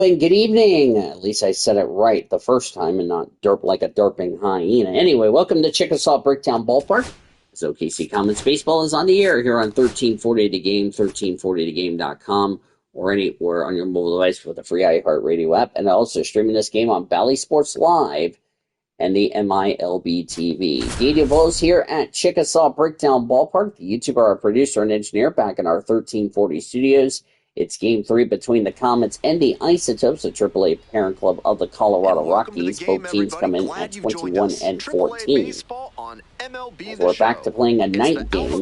And good evening. At least I said it right the first time and not derp like a derping hyena. Anyway, welcome to Chickasaw Bricktown Ballpark. As OKC Comets Baseball is on the air here on 1340 The Game, 1340thegame.com, or anywhere on your mobile device with a free iHeartRadio app, and also streaming this game on Bally Sports Live and the MILB TV. Didi Blows here at Chickasaw Bricktown Ballpark. The YouTuber, our producer, and engineer back in our 1340 studios. It's Game 3 between the Comets and the Isotopes, the AAA parent club of the Colorado Rockies. Both teams come in at 21 and 14. We're back to playing a night game,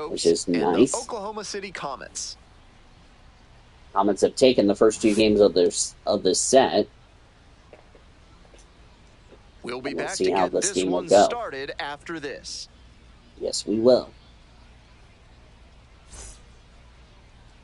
which is nice. Oklahoma City Comets. Comets have taken the first two games of this set. We'll be back to get this one started after this. Yes, we will.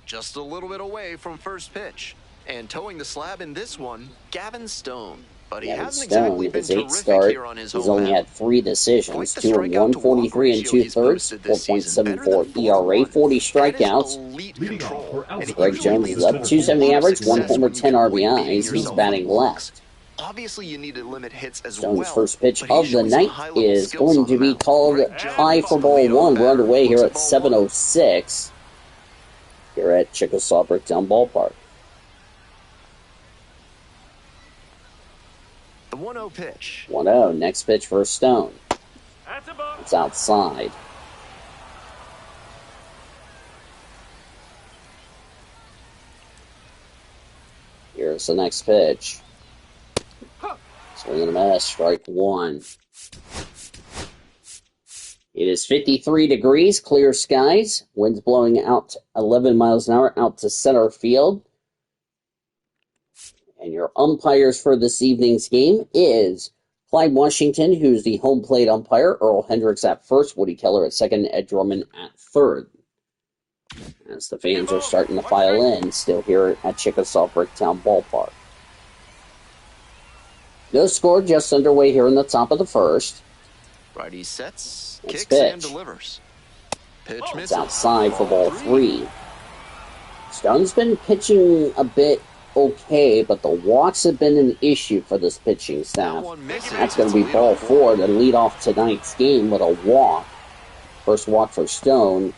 Just a little bit away from first pitch. And towing the slab in this one, Gavin Stone. But he hasn't exactly been terrific here on his home. He's only had 3 decisions, 2 in 143 and 2/3, 4.74 ERA, 40 strikeouts. Greg Jones is up, 270 average, 1 homer, 10 RBIs. He's batting left. Obviously, you need to limit hits as Stone's well. first pitch of the night is going to be called high for ball 1. We're underway here at 7:06 here at Chickasaw Bricktown Ballpark. The 1-0 pitch. 1-0. Next pitch for Stone. It's outside. Here's the next pitch. Swing and a miss. Strike 1. It is 53 degrees, clear skies. Winds blowing out 11 miles an hour out to center field. And your umpires for this evening's game is Clyde Washington, who's the home plate umpire, Earl Hendricks at first, Woody Keller at second, Ed Drummond at third. As the fans are starting to file in, still here at Chickasaw Bricktown Ballpark. No score, just underway here in the top of the first. Righty sets, Next kicks, pitch. and delivers. Pitch It's misses. outside for ball 3. Stone's been pitching a bit okay, but the walks have been an issue for this pitching staff. That's going to be ball 4 to lead off tonight's game with a walk. First walk for Stone,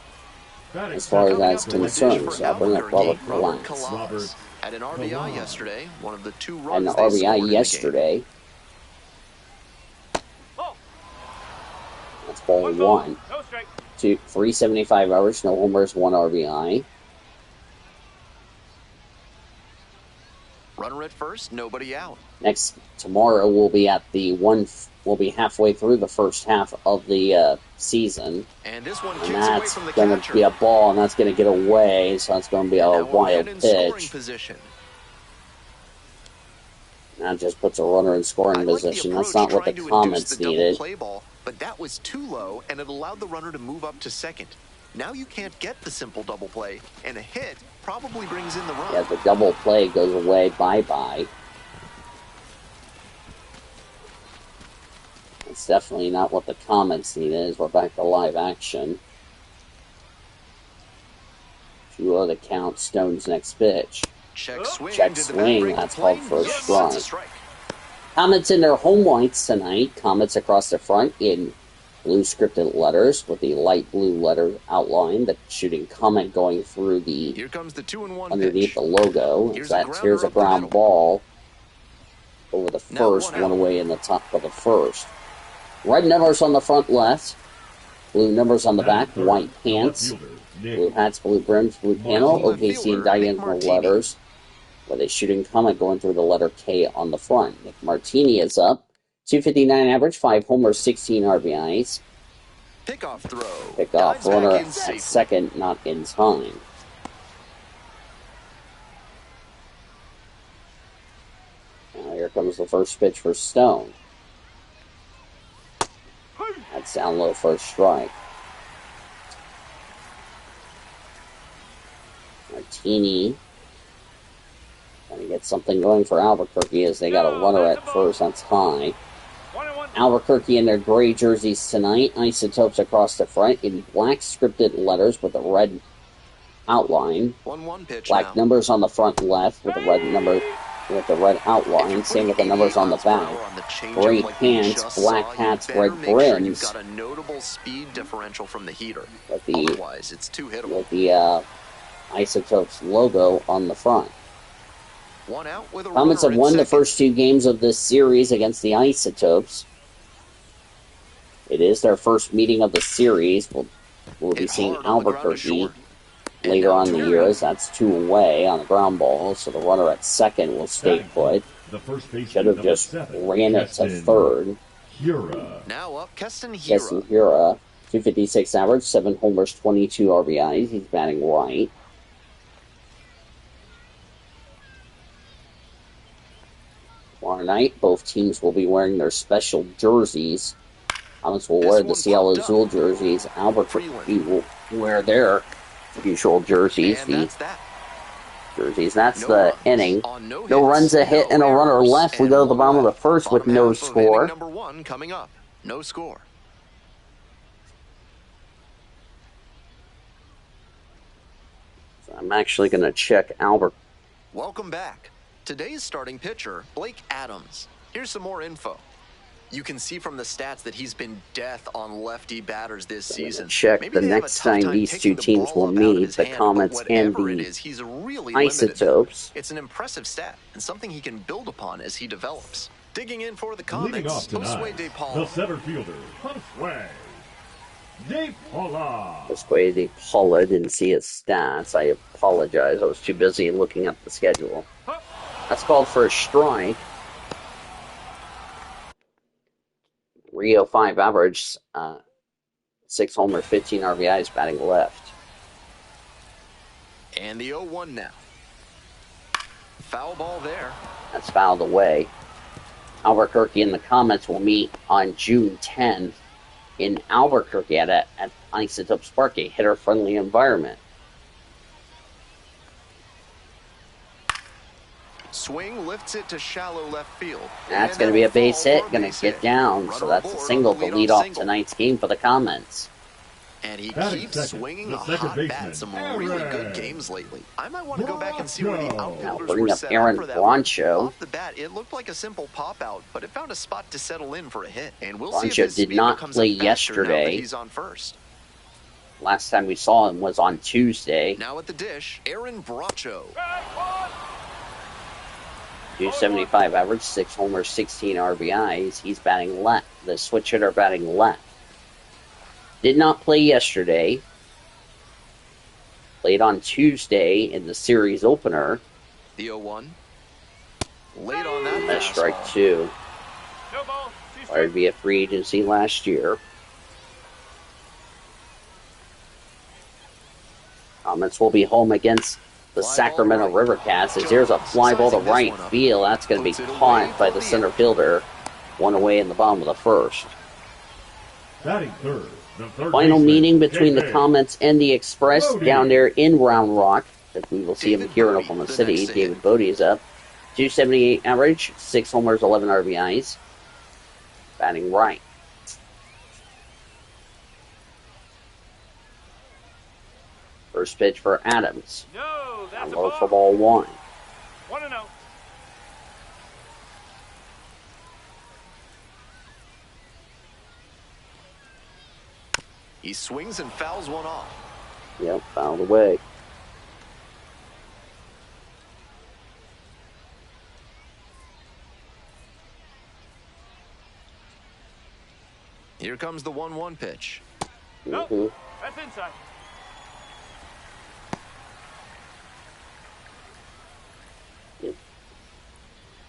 as far as that's concerned. So I'll bring up Robert Collins. Had an RBI yesterday, one of the 2 And runs the they scored RBI in the yesterday. That's ball 1. 375 hours, no homers, 1 RBI. Runner at first, nobody out. Next, tomorrow we'll be at we'll be halfway through the first half of the season. And this one And kicks away that's from the going to catcher. be a ball, and that's going to get away, so that's going to be a Now we're wild headed in scoring pitch. position. That just puts a runner in scoring I like the position. That's approach not what the trying to Comets induce the double needed. play ball, but that was too low, and it allowed the runner to move up to second. Now you can't get the simple double play, and a hit probably brings in the run. Yeah, the double play goes away, bye-bye. It's definitely not what the Comets needed, as we're back to live action. 2-0 the count, Stone's next pitch. Check swing. Check Did the swing, bat break the that's play? called for a Yes, strike. it's a strike. Comets in their home whites tonight. Comets across the front in blue scripted letters with the light blue letter outline. The shooting Comet going through the Here comes the 2-1 underneath pitch. the logo. Here's a Here's a grounder up the ground middle. ball over the Now first, one one out. away in the top of the first. Red numbers on the front left, blue numbers on the back, white pants, blue hats, blue brims, blue panel, Left OKC fielder, and diagonal Nick Martini. letters, with a shooting Comet going through the letter K on the front. Nick Martini is up, 259 average, 5 homers, 16 RBIs. Pickoff throw. Pick off Dives back runner in at safely. second, not in time. Now here comes the first pitch for Stone. That's down low for a strike. Martini trying to get something going for Albuquerque as they got a runner at first. That's high. Albuquerque in their gray jerseys tonight. Isotopes across the front in black scripted letters with a red outline. 1-1 pitch Black now. numbers on the front left with the red number with the red outline. Same with the numbers on the back. Gray pants, black hats, red brims. You've got a notable speed differential from the heater. Otherwise, it's too hittable. With the Isotopes logo on the front. One out with a Comets have won the first 2 games of this series against the Isotopes. It is their first meeting of the series. We'll be seeing Albuquerque later on in the year, as that's 2 away on the ground ball, so the runner at second will stay put. Should have just ran it to third. Now up, Keston Hira, 256 average, 7 homers, 22 RBIs. He's batting right. Tomorrow night, both teams will be wearing their special jerseys. Comets will wear the Cielo Azul jerseys. Albuquerque will wear their usual jerseys. That's the inning. No runs, a hit, and a runner left. We go to the bottom of the first with no score. Number 1 coming up. No score. So I'm actually going to check Albert. Welcome back. Today's starting pitcher, Blake Adams. Here's some more info. You can see from the stats that he's been death on lefty batters this season. Check the next time these 2 teams will meet, the Comets and the Isotopes. It's an impressive stat and something he can build upon as he develops. Digging in for the Comets, Josue De Paula. The center fielder, Josue De Paula. Josue De Paula, didn't see his stats. I apologize. I was too busy looking at the schedule. That's called for a strike. 305 average, 6 homers, 15 RBIs, batting left. And the 0-1 now. Foul ball there. That's fouled away. Albuquerque and the Comets will meet on June 10th in Albuquerque at Isotopes Park, a hitter-friendly environment. Swing lifts it to shallow left field. That's going to be a base hit, going to get down, so that's a single to lead off tonight's game for the Comets. And he keeps swinging a hot bat. Some really good games lately. I might want to go back and see where the outfielders were set up for that. Off the bat, it looked like a simple pop out, but it found a spot to settle in for a hit. And we'll see if his speed becomes a factor now that he's on first. Last time we saw him was on Tuesday. Now at the dish, Aaron Bracho. 275 average, 6 homers, 16 RBIs. He's batting left. The switch hitter batting left. Did not play yesterday. Played on Tuesday in the series opener. The 0-1. Late on that. That's strike 2. Fired via free agency last year. Comets will be home against the Sacramento Rivercats, as there's a fly ball to right field. That's going to be caught by the center fielder. 1 away in the bottom of the first. Batting third, Final meeting between the Comets and the Express down there in Round Rock. We will see him here in Oklahoma City. David Bodie is up. 278 average, 6 homers, 11 RBIs. Batting right. First pitch for Adams. No, that's low for ball 1. 1-0. He swings and fouls one off. Yep, fouled away. Here comes the 1-1 pitch. Nope, that's inside.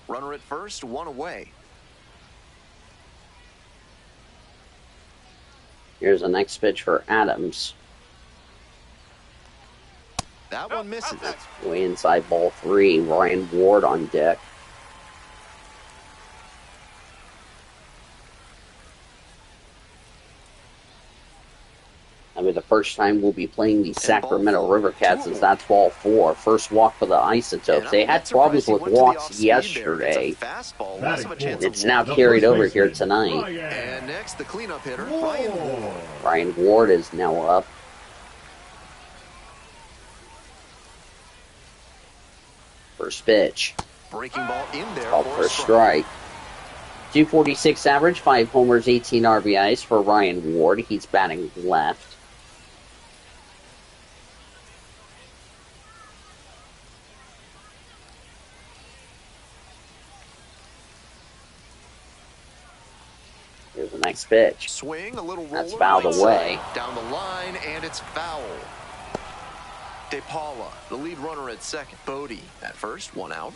Runner at first, 1 away. Here's the next pitch for Adams. That one misses. Way inside ball 3. Ryan Ward on deck. I mean, the first time we'll be playing the Sacramento Rivercats is that's ball 4. First walk for the Isotopes. They had problems with walks yesterday. It's now carried over here tonight. And next, the cleanup hitter, Ryan Ward is now up. First pitch. Breaking ball in there Called for a strike. 246 average, 5 homers, 18 RBIs for Ryan Ward. He's batting left. Here's the next pitch. Swing, a little That's roller fouled away. down the line, and it's foul. De Paula, the lead runner at second. Bodie at first, 1 out.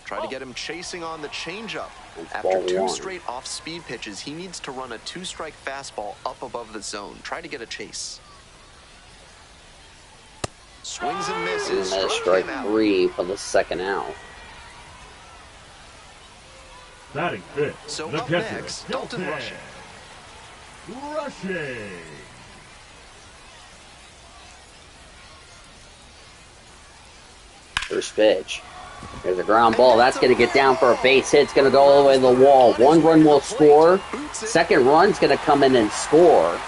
Try to get him chasing on the changeup. After 2 straight off-speed pitches, he needs to run a 2-strike fastball up above the zone. Try to get a chase. Swings and misses. And strike 3 for the second out. Batting fifth. So the up catcher, next, Dalton Rushing. Rushing. First pitch. There's a ground ball. That's going to get down for a base hit. It's going to go all the way to the wall. 1 run will score. Second run's going to come in and score.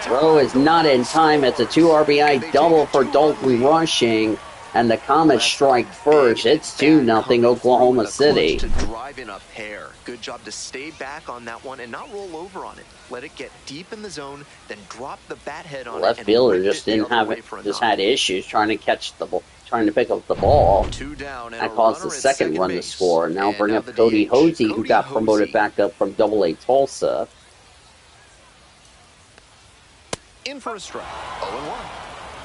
Throw is not in time. It's a 2 RBI double for Dalton Rushing. And the Comets strike first. It's 2-0 Oklahoma City. To drive in a pair. Good job to stay back on that one and not roll over on it. Let it get deep in the zone, then drop the bat head on it. Left fielder just didn't have it. Just had issues trying to catch the ball, trying to pick up the ball. 2 down. That caused the second run to score. Now bring up Cody Hosey, who got promoted back up from AA Tulsa. In for a strike. 0-1.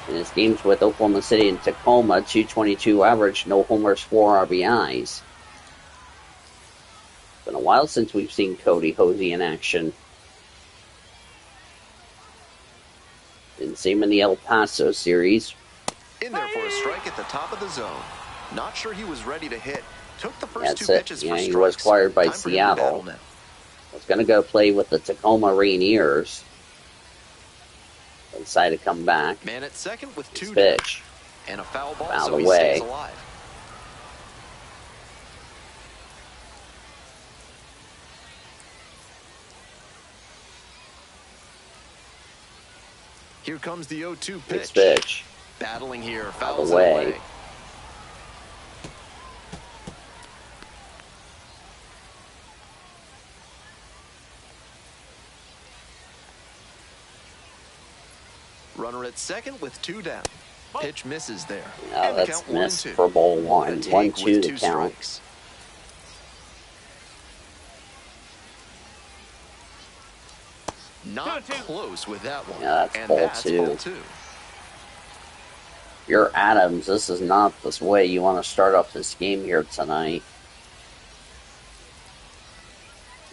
In his games with Oklahoma City and Tacoma, 222 average, no homers, 4 RBIs. It's been a while since we've seen Cody Hosey in action. Didn't see him in the El Paso series. In there for a strike at the top of the zone. Not sure he was ready to hit. Took the first 2 pitches for strikes. He was acquired by Seattle. Was going to go play with the Tacoma Rainiers. Decided to come back. Man at second with 2 pitch. And a foul ball, Fouled so he away. stays alive. Here comes the 0-2 pitch. Next pitch. Battling here. Fouled Fouls away. away. Runner at second with 2 down. Pitch misses there. Oh, that's missed for ball 1. 1-2 to count. Strikes. Not close with that one. Yeah, that's and ball that's 2. ball 2. You're Adams. This is not this way you want to start off this game here tonight.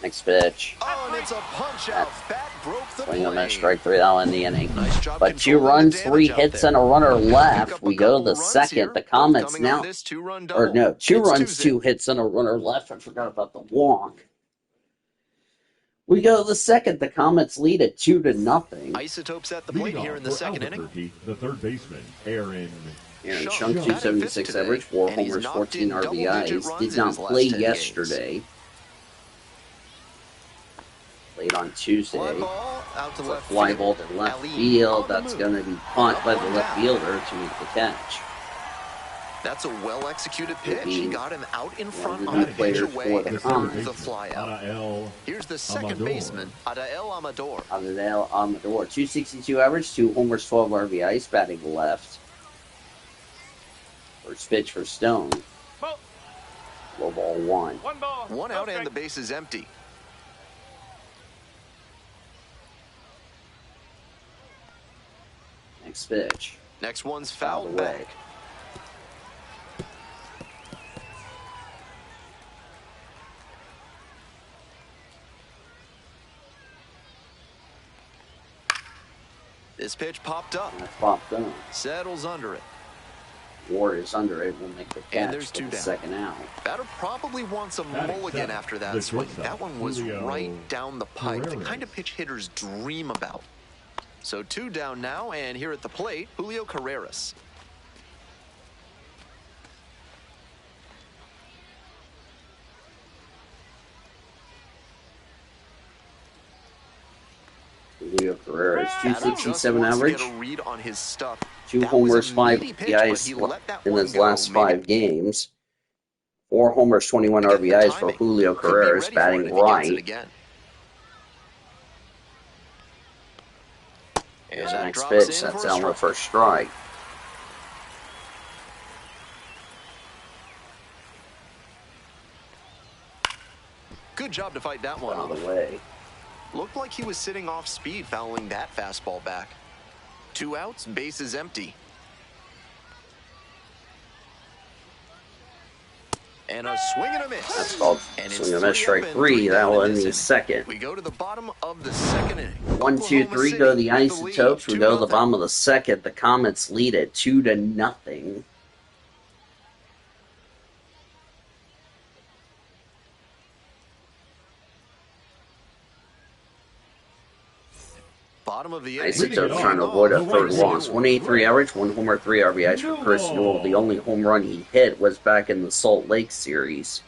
Next pitch. Oh, and it's a punch out. Bat broke the Swing on that plane. strike 3 out in the inning. Nice job But 2 controlling runs, the 3 damage out hits, there. and a runner Pick left. up a We go couple the runs second. here. The Comets Coming on now. this 2-run Or double. no, 2 It's runs, 2 hits, and a runner left. I forgot about the walk. We go to the second. The Comets lead at 2-0. Isotopes at the plate here in the second inning. Albuquerque, the third baseman, Aaron Aaron Shunk, Shunk, 276 today, average, 4 and he's homers, knocked 14 in double-digit RBIs. runs Did in not his last play 10 yesterday. Played on Tuesday. Fly ball out to It's a left fly field. ball to left Ali field. on the That's move. going to be punt by the Up, left down. fielder to make the catch. That's a well-executed pitch. He got him out in front One on of the the pitch players away for the and Comets. moved the fly out. Adael Here's the second Amador. baseman, Adael Amador. Amador, 262 average, 2 homers, 12 RBIs, batting left. First pitch for Stone. Ball. Low ball 1. 1 ball. 1 out Okay. and the base is empty. Next pitch. Next one's Fouled fouled away. back. This pitch popped up. That popped up. Settles under it. Ward is under it. Will make the catch there's for 2 the down. second out. Batter probably wants a Batting mulligan seventh, after that the swing. shortstop, That one was Julio right down the pipe. The Carreras. kind of pitch hitters dream about. So 2 down now, and here at the plate, Julio Carreras. Julio Carreras, Adam 267 just wants to average. get a read on his stuff. 2 That was a homers, 5 meaty pitch, but RBIs he let that in one his go. last Maybe 5 games. 4 homers, 21 getting the RBIs for timing. Julio Could be Carreras, ready for it batting if he gets it right. again. And Here's the that next drops pitch. in That's for a Elmer strike. for a strike. Good job to fight that one Out of off. the way. Looked like he was sitting off speed, fouling that fastball back. 2 outs, bases empty. And a swing and a miss. That's called And it's swing and a miss, 3 strike up and 3. 3 That down in will end this the inning. second. We go to the bottom of the second inning. 1, 2, Oklahoma 3 go the City with lead, Isotopes. We go to the 2-0. bottom of the second. The Comets lead at 2-0. Bottom of the Isotopes trying to avoid a third loss. 183 average, 1 homer, 3 RBIs for Chris Newell. The only home run he hit was back in the Salt Lake series.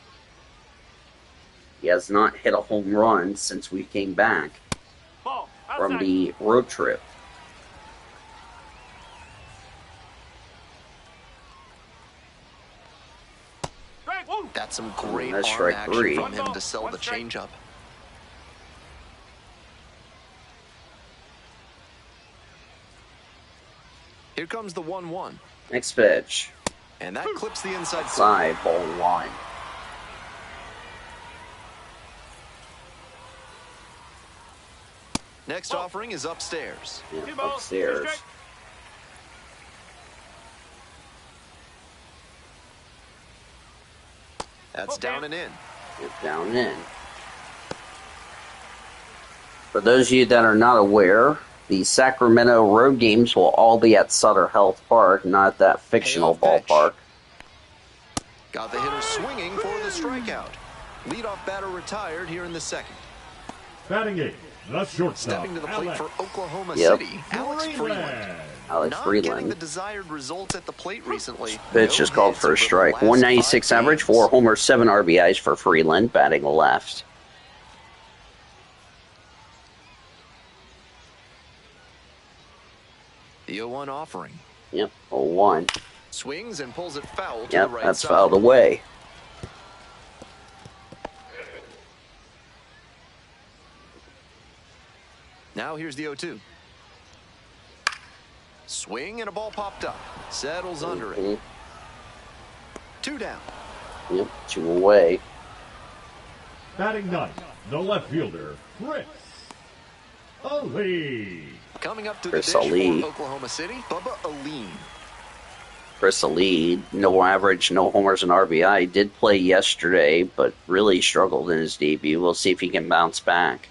He has not hit a home run since we came back Ball. from Outside. the road trip. Strike. Woo. That's some great That's arm strike action 3. from him to sell the Strike. changeup. Here comes the 1-1. Next pitch. And that clips the inside. Side, ball 1. Next offering is upstairs. Yeah, 2 balls. 2 upstairs. strike. That's down and in. Get down in. For those of you that are not aware, the Sacramento road games will all be at Sutter Health Park, not that fictional Payoff pitch. ballpark. Got the hitter swinging for the strikeout. Leadoff batter retired here in the second. Batting 8, the shortstop, Stepping to the plate Alex for Oklahoma Yep. City, Alex Freeland. Alex Not getting the Freeland. desired results at the plate recently. Pitch No is called hits for over a the strike. last 196 5 average, games. 4 homers, 7 RBIs for Freeland, batting left. The 0-1 offering. Yep, 0-1. Swings and pulls it foul to Yep, the right that's side. fouled away. Now here's the 0-2. Swing and a ball popped up. Settles under it. Mhm. 2 down. Yep, 2 away. Batting 9, the left fielder, Chris Ali. Coming up to Chris the dish Ali. for Oklahoma City, Bubba Aline. Chris Ali, no average, no homers and RBI. Did play yesterday, but really struggled in his debut. We'll see if he can bounce back.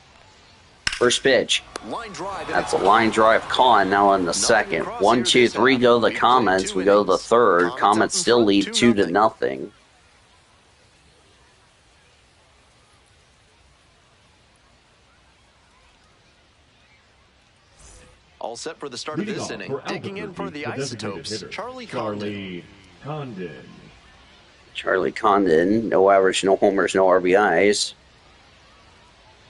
First pitch. Line drive. That's a line drive con now in the second. 1, 2, 3 go the Comets. We go to the third. Comets still lead 2-0. All set for the start of Leading this off inning. for Digging in for Albuquerque, the designated Isotopes, hitter, Charlie Condon. Charlie Condon. Charlie Condon, no average, no homers, no RBIs.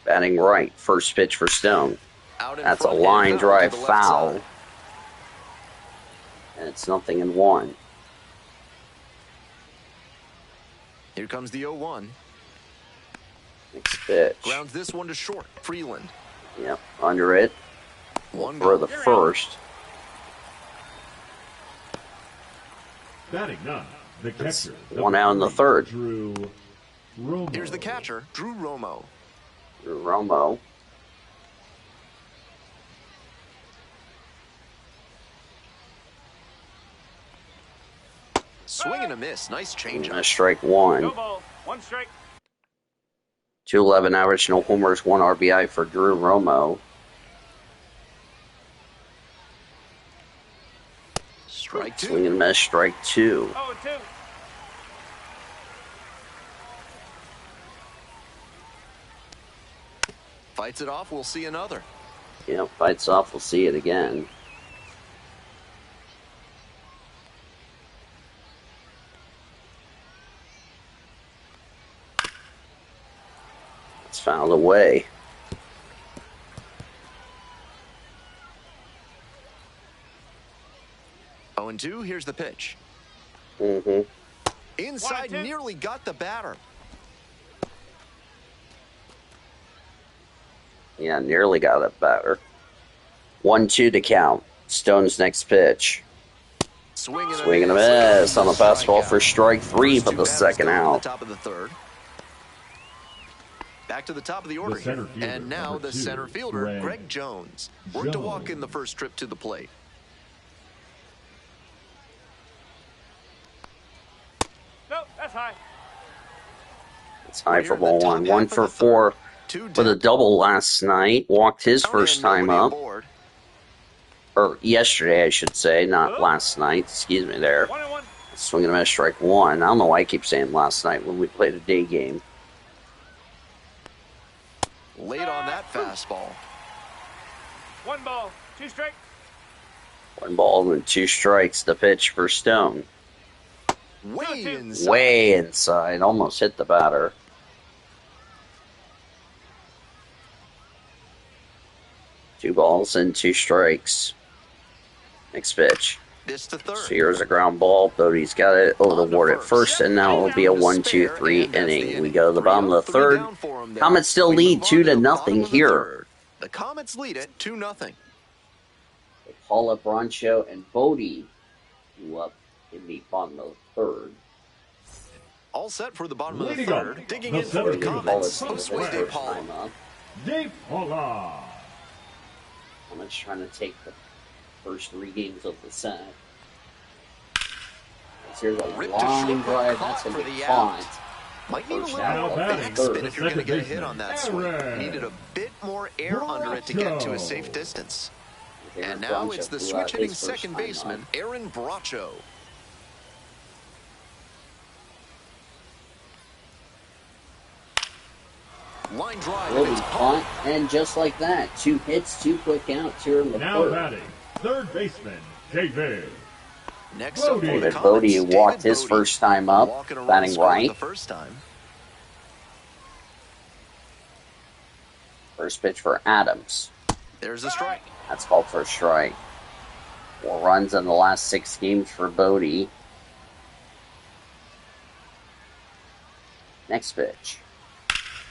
Batting right. First pitch for Stone. Out in That's a front and line foul drive to the left foul. side. And it's 0-1. Here comes the 0-1. Next pitch. Grounds this one to short. Freeland. Yep, under it. One For go. the first. Batting 9, the catcher. One out in the third. Drew Romo. Here's the catcher, Drew Romo. Romo. Swing and a miss. Nice And changeup. strike 1. No ball. 1 strike. 211 average, no homers, 1 RBI for Drew Romo. Strike 2. Swing and miss, strike 2. 0-2. Fights it off. We'll see another. Yep, fights off, we'll see it again. It's fouled away. 0-2, here's the pitch. Inside, nearly got the batter. Yeah, nearly got it batter. 1-2 to count. Stone's next pitch. Swing and a miss on the fastball for strike 3 for the second out. Top of the third. Back to the top of the order here. And now the center fielder, Greg Jones. Worked to walk in the first trip to the plate. Nope, that's high. It's high for ball 1. 1 for 4 with a double last night. Walked his first time up. Or yesterday, I should say, not last night. Excuse me there. 1-1. Swing and a miss, strike 1. I don't know why I keep saying last night when we played a day game. Late on that fastball. 1 ball, 2 strikes. 1 ball and 2 strikes. The pitch for Stone. Way inside. Almost hit the batter. Two balls and 2 strikes. Next pitch. This to third. So here's a ground ball. Bodie's got it over the board at first, and now it'll be a 1-2-3 inning. We go to the bottom of the third. Comets still lead 2-0 here. The Comets lead it 2-0. Paula Broncho and Bodie go up in the bottom of the third. All set for the bottom of the third. Digging in for the Comets. Jose De Paula. De Paula. Comets trying to take the first 3 games of the set. Here's a long drive. That's going to be caught. Might need a little more backspin if you're going to get a hit on that swing. Needed a bit more air under it to get to a safe distance. And now it's the switch-hitting second baseman, Aaron Bracho. Line drive. Will be caught, and just like that, 2 hits, 2 quick outs here in the now batting, third baseman, David. Next up for the David Bodie walked his first time up, batting right. First pitch for Adams. There's a strike. That's called for a strike. 4 runs in the last 6 games for Bodie. Next pitch.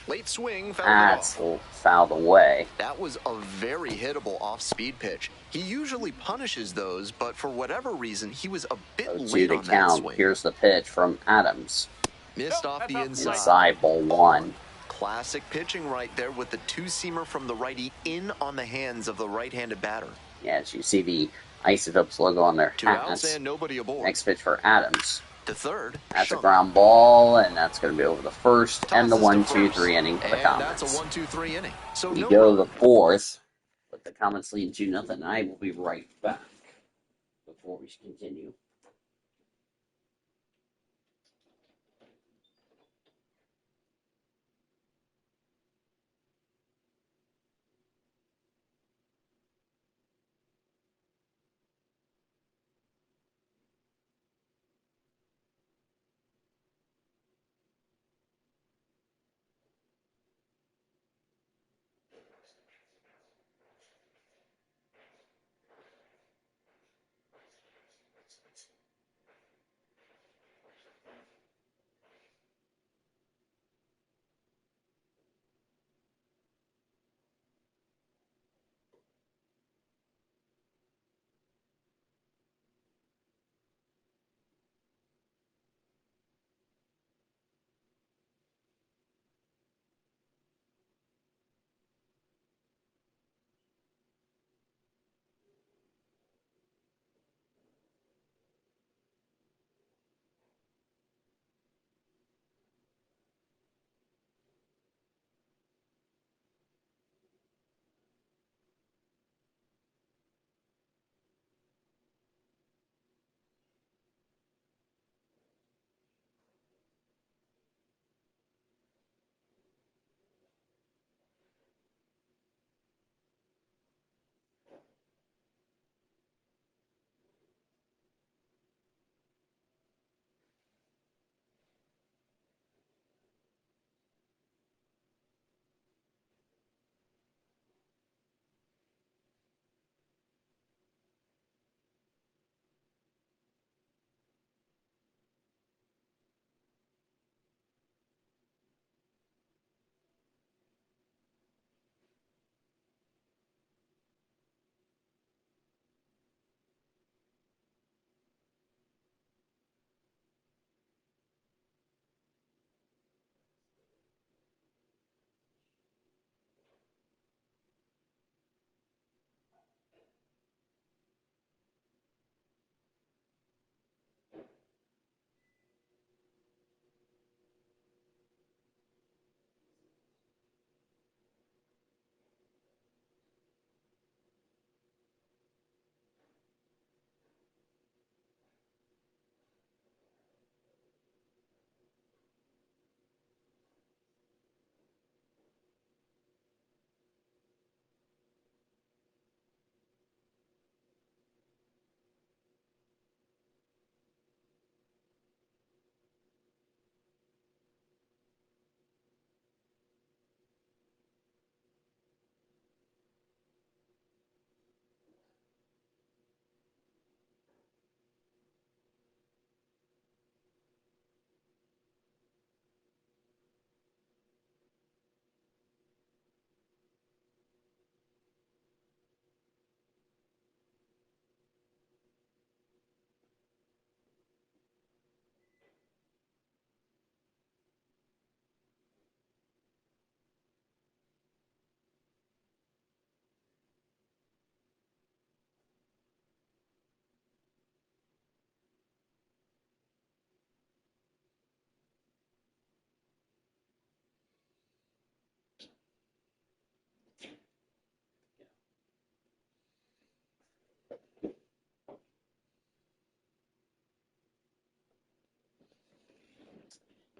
Late swing, That's fouled away. That was a very hittable off-speed pitch. He usually punishes those, but for whatever reason, he was a bit late on that swing. Here's the pitch from Adams. Missed off the inside. Inside, ball 1. Classic pitching right there with the 2-seamer from the righty in on the hands of the right-handed batter. Yes, you see the Isotopes logo on their 2 outs and nobody aboard. Next pitch for Adams. To third. That's a ground ball, and that's going to be over the first, and the 1-2-3 inning for the Comets. That's a 1-2-3 inning. So we go to the fourth, but the Comets lead 2-0. I will be right back before we continue.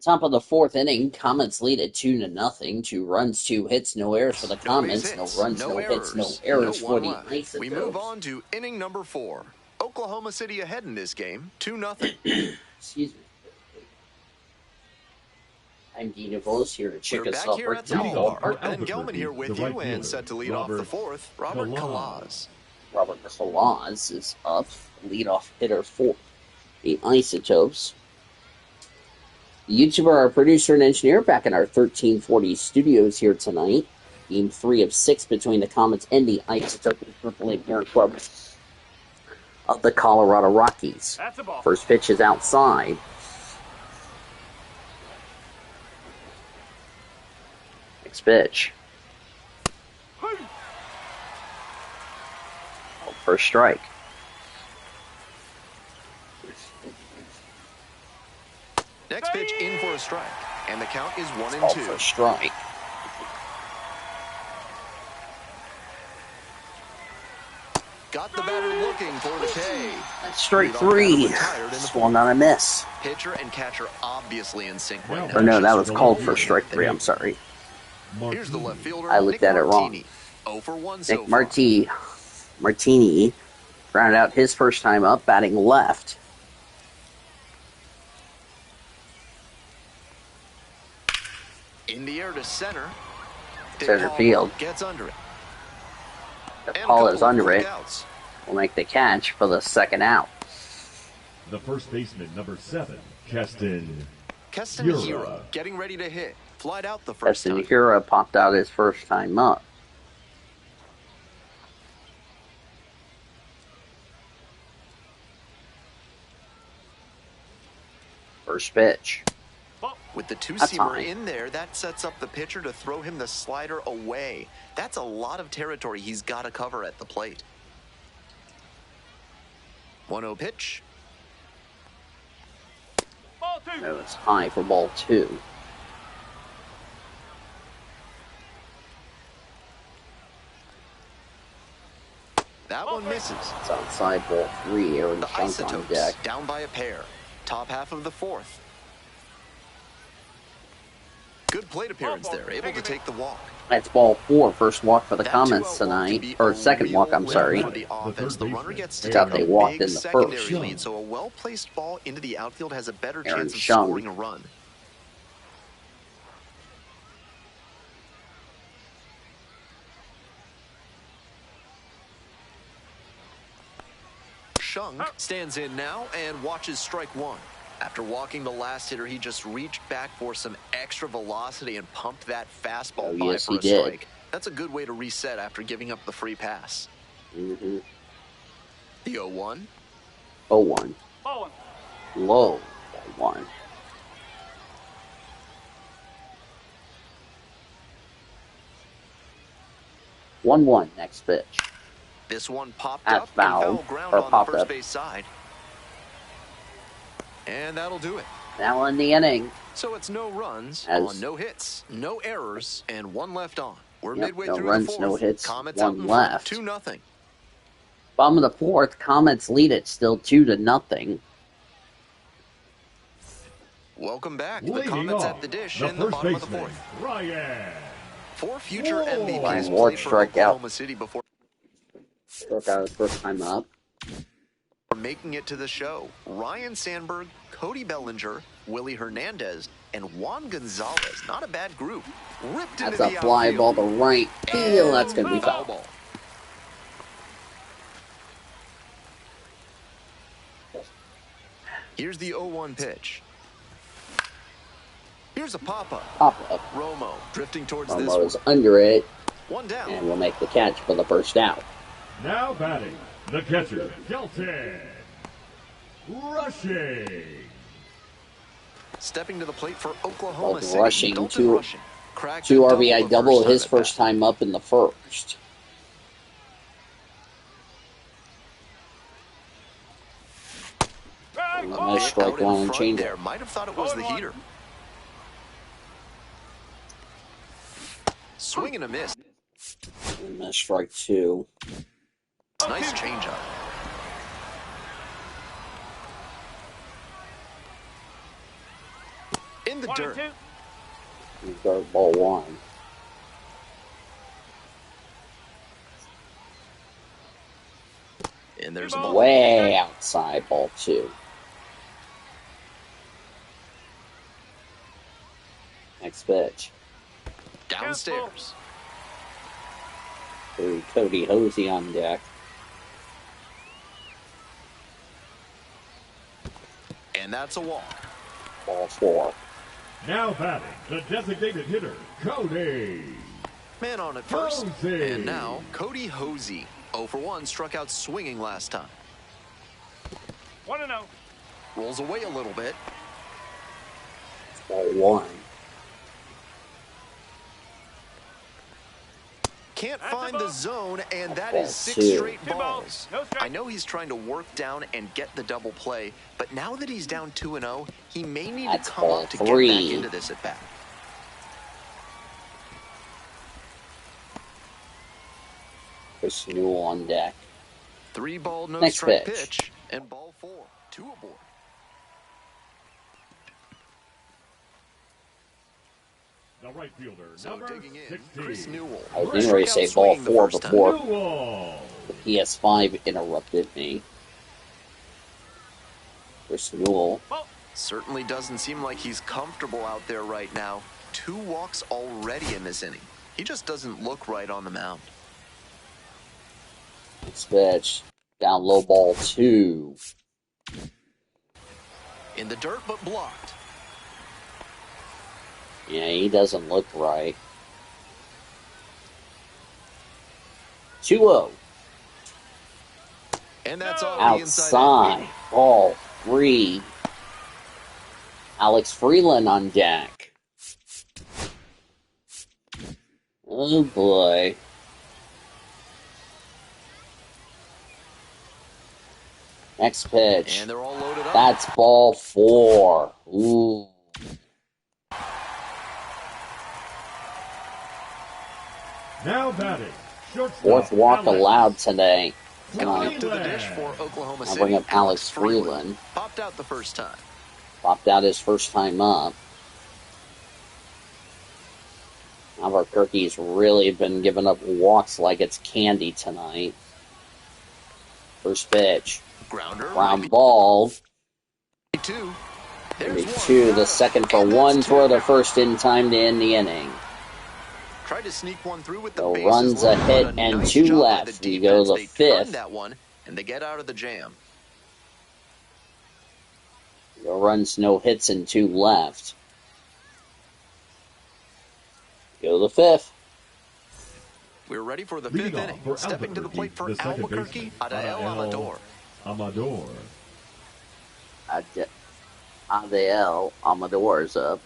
Top of the fourth inning, Comets lead at 2-0. 2 runs, 2 hits, no errors for the Comets. No runs, no hits, no errors for the Isotopes. We move on to inning number 4. Oklahoma City ahead in this game, 2-0. Excuse me. I'm Dean Nicholas here to check us out. We're back here at the ballpark. Ben Gelman here with you and set to lead off the fourth. Robert Kalaz. Robert Kalaz is up, leadoff hitter for the Isotopes. The YouTuber, our producer and engineer, back in our 1340 studios here tonight. Game 3 of 6 between the Comets and the Isotopes, Triple A parent club of the Colorado Rockies. First pitch is outside. Next pitch. First strike. Next pitch in for a strike, and the count is 1-2. For a strike. Got the batter looking for the K. That's strike 3. Swung on a miss. Pitcher and catcher obviously in sync right now. Or no, that was called for strike 3. I'm sorry. Here's the left fielder. I looked at it wrong. 0 for 1 Nick so far. Martini rounded out his first time up, batting left. In the air to center. Center field. Gets under it. The ball is under it. Will make the catch for the second out. The first baseman, number 7, Keston Hira getting ready to hit. Flied out the first Keston time. Hira popped out his first time up. First pitch. With the two-seamer in there, that sets up the pitcher to throw him the slider away. That's a lot of territory he's got to cover at the plate. 1-0 pitch. Ball 2. That was high for ball 2. That one misses. It's outside ball 3. Aaron The Shunk on Isotopes deck. down by a pair. Top half of the fourth. Good plate appearance there, able to take the walk. That's ball 4. First walk for the That Comets 2-0 walk can tonight. be Or a second real walk, I'm win sorry. for the offense. The runner gets to Thought take they a walked big in the secondary first. lead, so a well-placed ball into the outfield has a better Aaron chance of Shunk. scoring a run. Shunk stands in now and watches strike 1. After walking the last hitter, he just reached back for some extra velocity and pumped that fastball by yes, for he a did. strike. That's a good way to reset after giving up the free pass. Mm-hmm. The 0-1. 0-1. Ball 1. Low. Ball 1. One. Next pitch. This one popped That's up and foul, fell ground or on the popped first up. base side. And that'll do it. Now in the inning. So it's no runs As- on no hits, no errors, and 1 left on. We're Yep, midway no through runs, the 4th. no hits, Comets 1 out in left. 2-0. Bottom of the 4th, Comets lead it still 2-0. Welcome back. The Leading Comets off, at the dish the in the first bottom of the baseman, 4th. Ryan. 4 future Whoa. MVPs Ryan played Ward for struck out. Oklahoma City before Struck out his first time up. making it to the show. Ryan Sandberg, Cody Bellinger, Willie Hernandez, and Juan Gonzalez. Not a bad group. Ripped That's into a the fly outfield. ball to right field. That's going to be Foul foul. ball. Here's the 0-1 pitch. Here's a pop-up. Pop up. Romo drifting towards this Almost one. under it. 1 down. And will make the catch for the first out. Now batting, the catcher, Kelton. Rushing. Stepping to the plate for Oklahoma Both City. rushing, Dalton two- Rushing. Cracked 2 a RBI the double time his at first bat. time up in the first. Nice strike Out in one and front change there. it. Might have thought it was the heater. Swing and a miss. And a strike 2. Nice changeup. In the dirt. Dirt ball 1. And there's a ball. Way outside, ball 2. Next pitch. Downstairs. Cody Hosey on deck. And that's a walk. Ball 4. Now batting, the designated hitter, Cody. Man on at first. Hosey. And now, Cody Hosey. 0 for 1, struck out swinging last time. 1-0. Rolls away a little bit. Ball 1. Can't find the zone, and that Ball is 6 2. straight 2 balls. balls. No strike. I know he's trying to work down and get the double play, but now that he's down 2-0, he may need That's to come ball up to 3. get back into this at bat. Chris Newell on deck. 3 ball, no Next strike pitch. pitch, and ball 4. 2 aboard. The right fielder, So number digging in, 16. Chris Newell. I was getting ready to say Struck ball out swinging the 4 first time. before Newell. the PS5 interrupted me. Chris Newell. Certainly doesn't seem like he's comfortable out there right now. 2 walks already in this inning. He just doesn't look right on the mound. Next pitch. Down low, ball 2. In the dirt, but blocked. Yeah, he doesn't look right. 2-0. And that's off the inside. Outside. Ball 3. Alex Freeland on deck. Oh boy. Next pitch. And they're all loaded up. That's ball 4. Ooh. Now batting, shortstop. 4th walk Alex. allowed today. Coming up to the dish for Oklahoma I'll City. bring up Alex Freeland. Popped out the first time. Popped out his first time up. Albuquerque's really been giving up walks like it's candy tonight. First pitch. Grounder. Ground ball. 2. Maybe There's 2. one. The second for And 1. that's Throw 2. the first in time to end the inning. Tried to sneak one through with the So bases runs loaded, a hit but and nice 2 job by left. the We go to the defense. They turned 5th. that one, and they get out of the jam. No runs, no hits, and 2 left. Go to the 5th. We're ready for the Leading 5th off inning. for Stepping to the Albuquerque, plate for the second Albuquerque, baseman, Adael Amador. Amador. Adael Amador's up.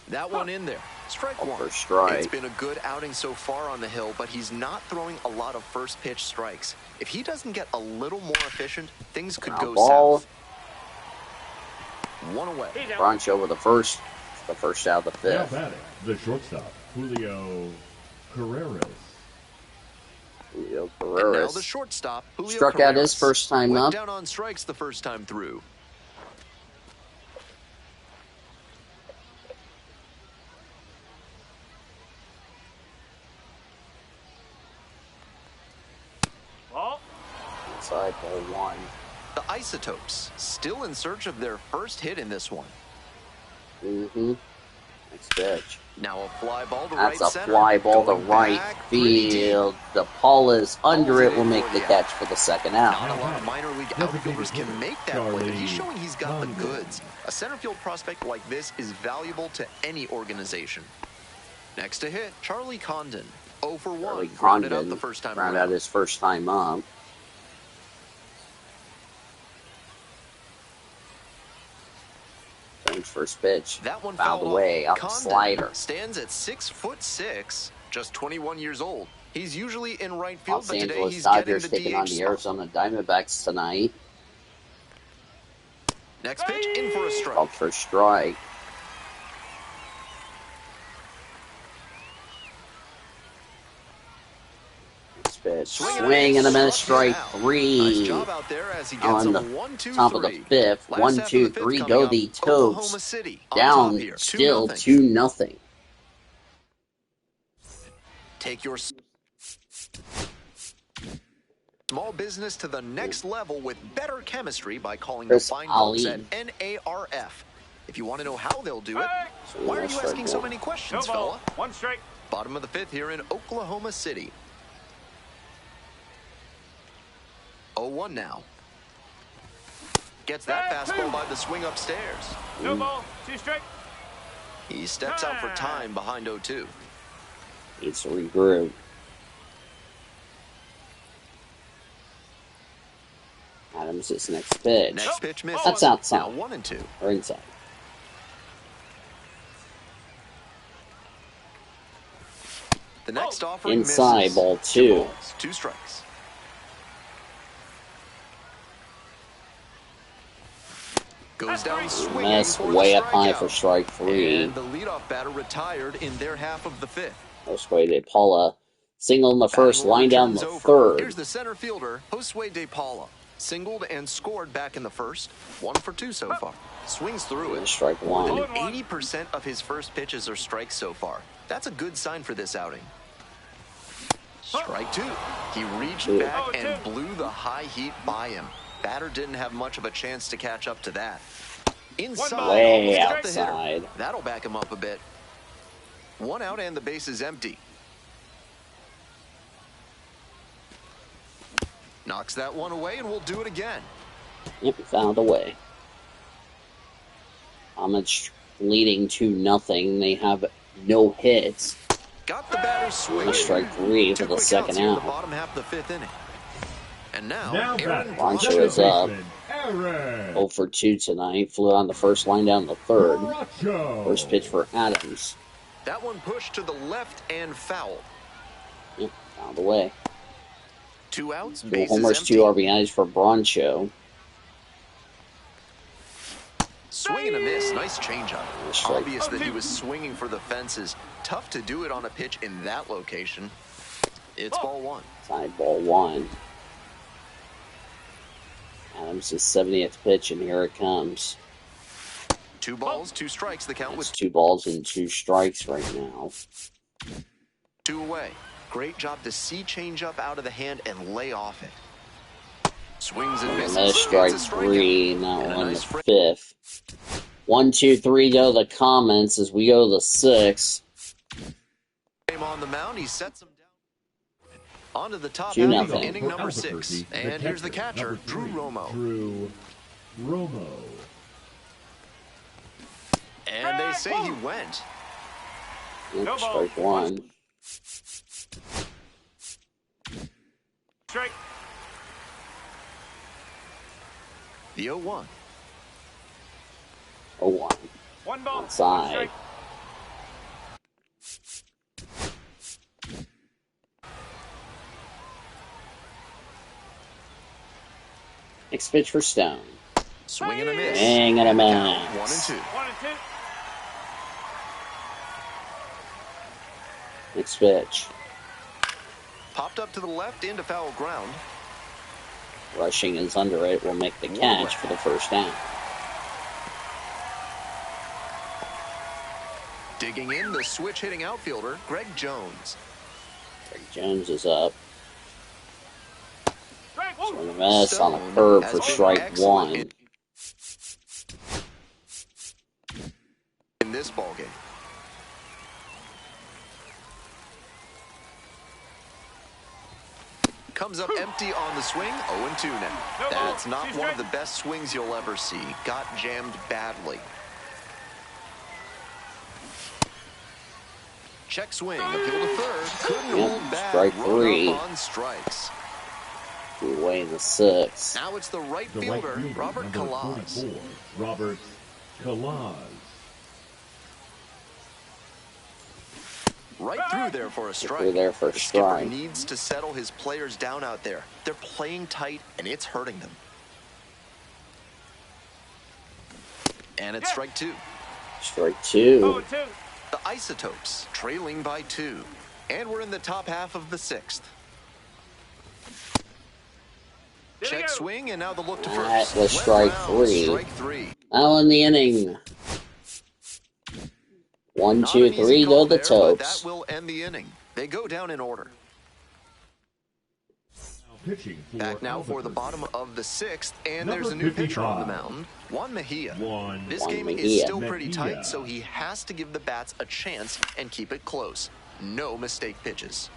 That one in there. Strike Oh, one. for strike. It's been a good outing so far on the hill, but he's not throwing a lot of first pitch strikes. If he doesn't get a little more efficient, things could Ground go ball. south. One away. Broncho with the first out of the Now 5th. batting, the shortstop, Julio Carreras. Julio And now Carreras. the shortstop, Julio Struck out his Carreras. first time Went up. down on strikes the first time through. Ball. Inside ball 1. The Isotopes still in search of their first hit in this one. Mm-hmm. Next pitch. Now a fly ball to That's right a center. fly ball to Going right back pretty deep. field. DePaul is under it. Will make the Yeah. catch for the second out. Not a lot of minor league outfielders can make that play, but he's showing he's got the goods. A center field prospect like this is valuable to any organization. Next to hit, Charlie Condon. 0 for 1. Charlie Grounded out Condon the first time ground around. out his first time up. Thanks first pitch. That one fouled fouled away off. off the Condon slider. stands at 6'6", just 21 years old. He's usually in right field, Los but today Angeles he's Dodgers getting taking the on DH the spot. Arizona Diamondbacks tonight. Next pitch, in for a strike. Called for strike. Next pitch. pitch. Swing and a miss, strike three. Nice job out there as he gets On the top of the fifth. 1, 2, 3, go the Topes. Down still 2-0. Take your small business to the next level with better chemistry by calling the fine folks at NARF. If you want to know how they'll do it, why are you asking so many questions, fella? One strike. Bottom of the fifth here in Oklahoma City. 0-1 now. Gets that fastball by the swing upstairs. No ball, 2 strike. He steps out for time behind 0-2. Needs to regroup. Adams' his next pitch. Next pitch misses. That's outside. Now 1-2. Or inside. The next offering inside, misses. ball 2. 2 balls, 2 strikes. Goes down swinging Miss for way the up high strikeout. for strike 3. And the leadoff batter retired in their half of the fifth. Josue De Paula single in the first, line down the third. Here's the center fielder, Josue De Paula. Singled and scored back in the first. 1 for 2 so far. Swings through it. Strike 1. More than 80% of his first pitches are strikes so far. That's a good sign for this outing. Strike 2. He reached back and blew the high heat by him. Batter didn't have much of a chance to catch up to that. Inside, way got the hitter. outside. That'll back him up a bit. 1 out and the base is empty. Knocks that one away and we'll do it again. Yep, found a way. Comets leading 2-0. They have no hits. Got the batter swinging. Strike 3 for the second out. out. The bottom half of the fifth inning. And now Aaron Broncho is up. Aaron. 0 for 2 tonight. Flew on the first, line down the third. Broncho. First pitch for Adams. That one pushed to the left and foul. Yep, found a way. 2 outs, 2 bases homers, empty. 2 RBIs for Broncho. Swing and a miss. Nice changeup. Strike. Obvious that he was swinging for the fences. Tough to do it on a pitch in that location. It's ball 1. Side ball 1. Adams' 70th pitch, and here it comes. 2 balls, 2 strikes. The count It's was 2 balls and 2 strikes right now. 2 away. Great job to see changeup out of the hand and lay off it. Swings and misses. Another strike It's a 3, strikeout. now And a on nice the fr- fifth. 1, 2, 3 go the Comets as we go to the sixth. On the mound, he sets him down. On to the top 2-0. half of inning For number 6. Albuquerque, And here's the catcher, number Drew 3, Romo. Drew Romo. And they say he went. Yep, strike 1. Strike. The 0-1. 0-1. 1 ball. 1 Outside. strike. Next pitch for Stone. Swing and a miss. Swing and a Count, miss. 1-2. 1 and 2. Next pitch. Popped up to the left into foul ground. Rushing is under it. Will make the catch for the first down. Digging in, the switch-hitting outfielder, Greg Jones. Greg Jones is up. Strike. Swing and a miss on a curve for strike 1. In this ballgame. Comes up empty on the swing, 0-2 now. That's not one of the best swings you'll ever see. Got jammed badly. Check swing, appeal to third. Couldn't Yep, hold back. strike Run 3. up on strikes. 2 away in the 6th. Now it's the right The fielder, right fielder, Robert number Calaz. 44, Robert Calaz. Right through there for a strike. Through there for a The skipper strike. needs to settle his players down out there. They're playing tight, and it's hurting them. And it's strike 2. Strike 2. 0-2. The Isotopes trailing by 2. And we're in the top half of the 6th. Check swing, and now the look to That first. was strike three. Strike three. Now in the inning. 1, 2, 3 go the Topes. That will end the inning. They go down in order. Back now for the bottom of the sixth, and there's a new pitcher on the mound, Juan Mejia. This game is still pretty tight, so he has to give the bats a chance and keep it close. No mistake pitches.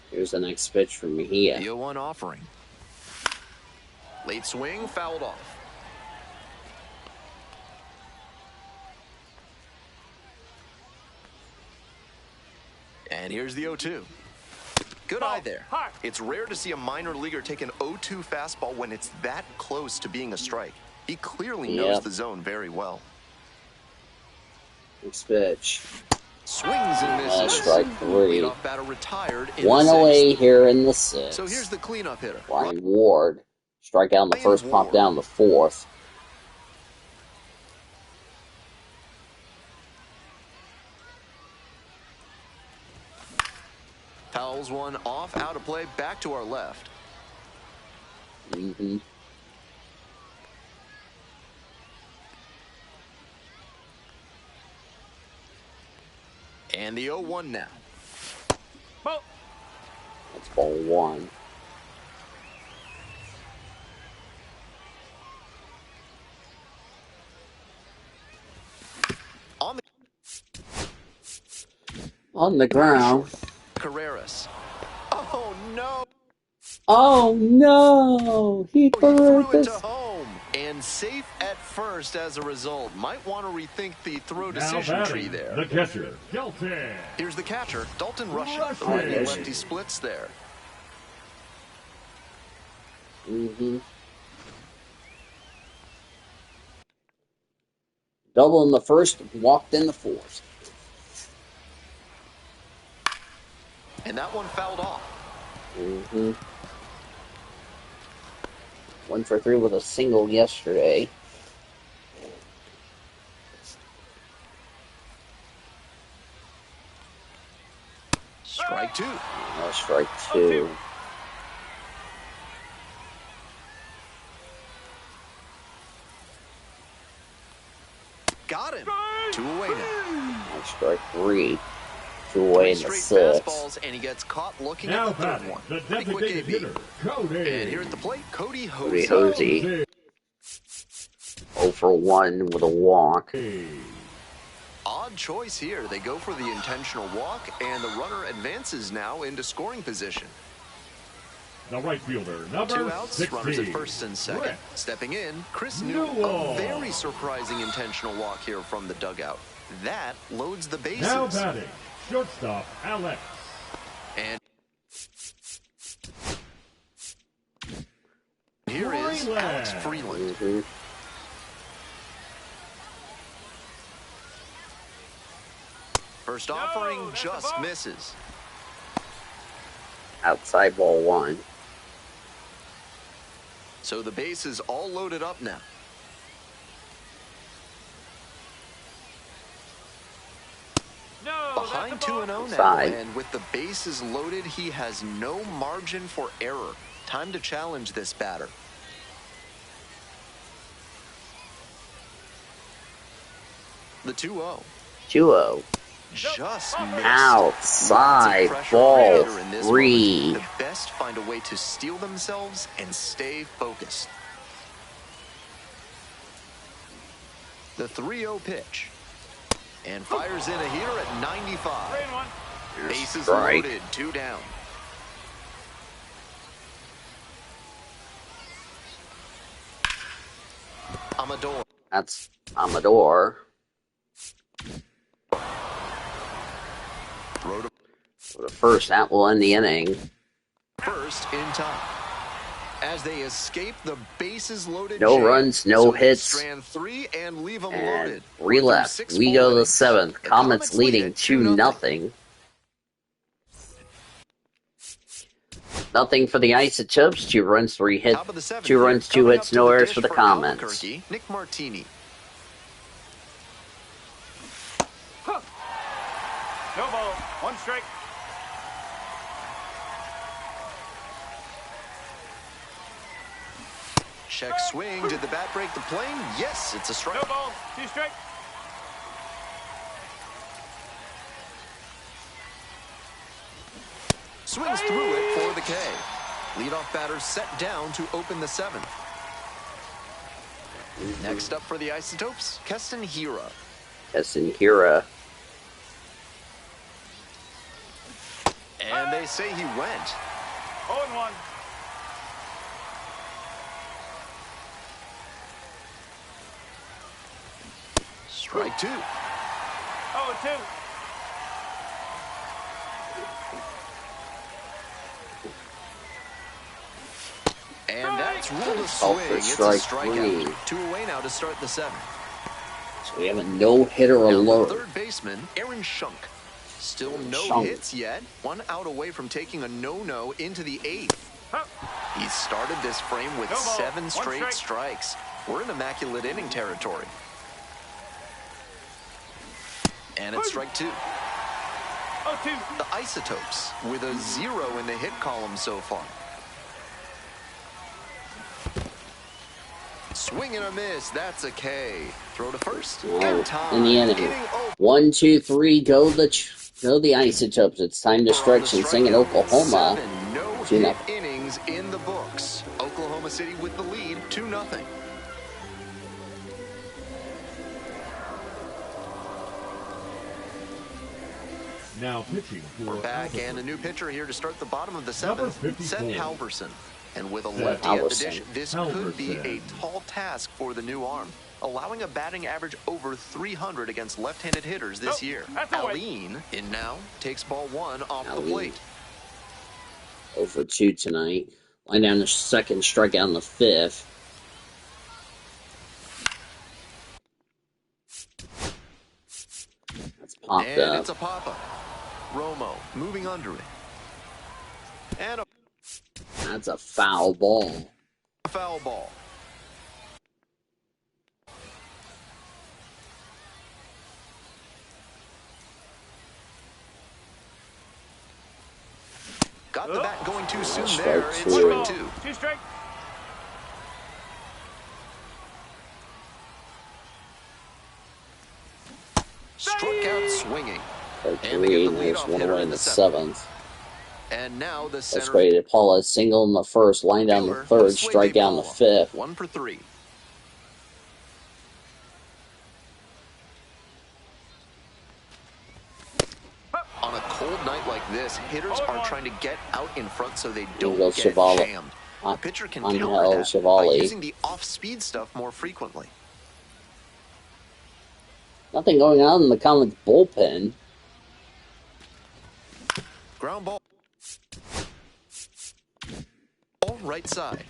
Here's the next pitch from Mejia. The 0-1 offering. Late swing, fouled off. And here's the 0-2. Good eye there. It's rare to see a minor leaguer take an 0-2 fastball when it's that close to being a strike. He clearly knows the zone very well. Next pitch. Swings and misses. Strike three. Leadoff batter retired in 1 the away sixth. here in the sixth. So here's the cleanup hitter. Ryan Ward. Strike out in the first, pop down the fourth. Fouls one off, out of play, back to our left. And the 0-1 now. Ball. That's ball one. On the ground. Carreras. Oh no! Oh no! He threw it to home and safe at first as a result. Might want to rethink the throw decision tree there. The catcher, Dalton. Here's the catcher, Dalton Rushing. The righty and lefty splits there. Double in the first, walked in the fourth. And that one fouled off. 1 for 3 with a single yesterday. Strike two. Strike two. Got him. 2 away now. Strike three. 2 away in the sixth. Fastballs, and he gets caught looking Now at the third one. The Pretty quick designated AB. hitter, Cody. And here at the plate, Cody Cody Hosey. Hosey. 0 for 1 with a walk. Odd choice here. They go for the intentional walk, and the runner advances now into scoring position. The right fielder, number 2 outs, 16. runners at first and second. Rick Stepping in, Chris Newell. A very surprising intentional walk here from the dugout. That loads the bases. Now batting, shortstop, Alex. And here is Alex Freeland. First offering just misses. Outside ball one. So the base is all loaded up now. Behind 2-0 now, and with the bases loaded, he has no margin for error. Time to challenge this batter. The 2-0. 2-0. Just missed. Outside ball three. The best find a way to steel themselves and stay focused. The 3-0 pitch. And fires in a heater at 95. Bases loaded, 2 down. Amador. That's Amador. For the first, that will end the inning. First in time. As they escape the bases loaded. No runs, no hits. Strand 3 and leave them and loaded. 3 left. We go to the 7th. Comets leading 2-0. Nothing for the Isotopes. 2 runs, 3 hits. 2 runs, 2 hits, no errors for the Comets. Nick Martini. 1 strike. Check swing. Did the bat break the plane? Yes, it's a strike. No ball. 2 strike. Swings through it for the K. Leadoff batter set down to open the 7th. Next up for the Isotopes, Keston Hiura. Keston Hiura. And they say he went. 0-1. Strike 2. 0-2. And that's ruled a Called swing. for It's a strike strikeout. 3. 2 away now to start the 7th. So we have a no-hitter Now the alert. third baseman, Aaron Schunk. Still no Schunk. hits yet. 1 out away from taking a no-no into the 8th. He started this frame with No ball. 7 1 straight strike. strikes. We're in immaculate inning territory. And it's strike 2. 0-2. The Isotopes with a 0 in the hit column so far. Swing and a miss. That's a K. Throw to first. And time. In the inning. Over. 1, 2, 3, go the Isotopes. It's time to stretch and sing in Oklahoma. 7 no-hit 2-0. innings in the books. Oklahoma City with the lead, 2-0. Now pitching for We're back, Albuquerque. and a new pitcher here to start the bottom of the Number 7th, 54. Seth Halverson. And with a Seth lefty at the Halverson. dish, this could be a Halverson. tall task for the new arm, allowing a batting average over 300 against left-handed hitters this Nope, year. that's a way. Aline, in now, takes ball 1 off the Aline. plate. 0 for 2 tonight. Line down the second, strike out in the 5th. That's popped And up. it's a pop-up. Romo moving under it. And a That's a foul ball. foul ball. Got the bat going too soon Strike there. It's 2. strike 2. 2 strike. Struck out swinging. Strike And they 3, get the and there's leadoff 1 hitter away in in the the 7th. 7th. And now the That's center ready to Paula. Single in the 1st, line down the fielder, 3rd, Josue strike out in the Paula. 5th. 1 for 3. On a cold night like this, hitters are trying to get out in front so they don't goes get Chevali. jammed. A pitcher can Angel counter that by Chevali. using the off-speed stuff more frequently. Nothing going on in the Comets bullpen. Ground ball. Right side.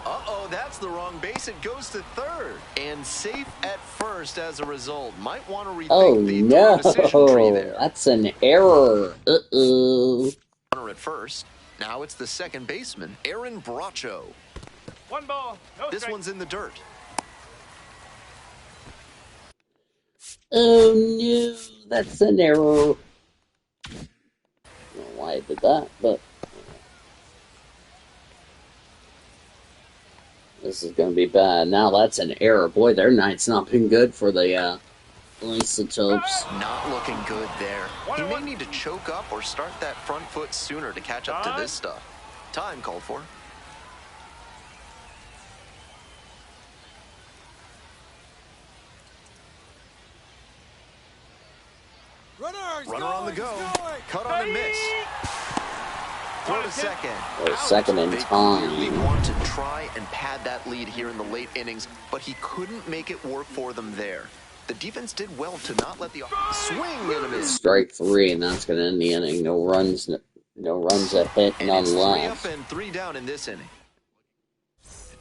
Uh-oh, that's the wrong base. It goes to 3rd. And safe at 1st as a result. Might want to rethink Oh the throw decision tree no, there. that's an error. Uh-oh. Runner at 1st. Now it's the second baseman, Aaron Bracho. 1 ball. No This strike. one's in the dirt. Oh no, that's an error. I don't know why I did that, but this is going to be bad. Now that's an error. Boy, their night's not been good for the Isotopes. Not looking good there. He may need to choke up or start that front foot sooner to catch up to this stuff. Time called for. Runner on the go. Cut on and miss. Throw to second. Or second in They time. clearly want to try and pad that lead here in the late innings, but he couldn't make it work for them there. The defense did well to not let the swing and a miss. Strike 3, and that's going to end the inning. No runs, no runs a hit, And none it's 3 left. up and 3 down in this inning.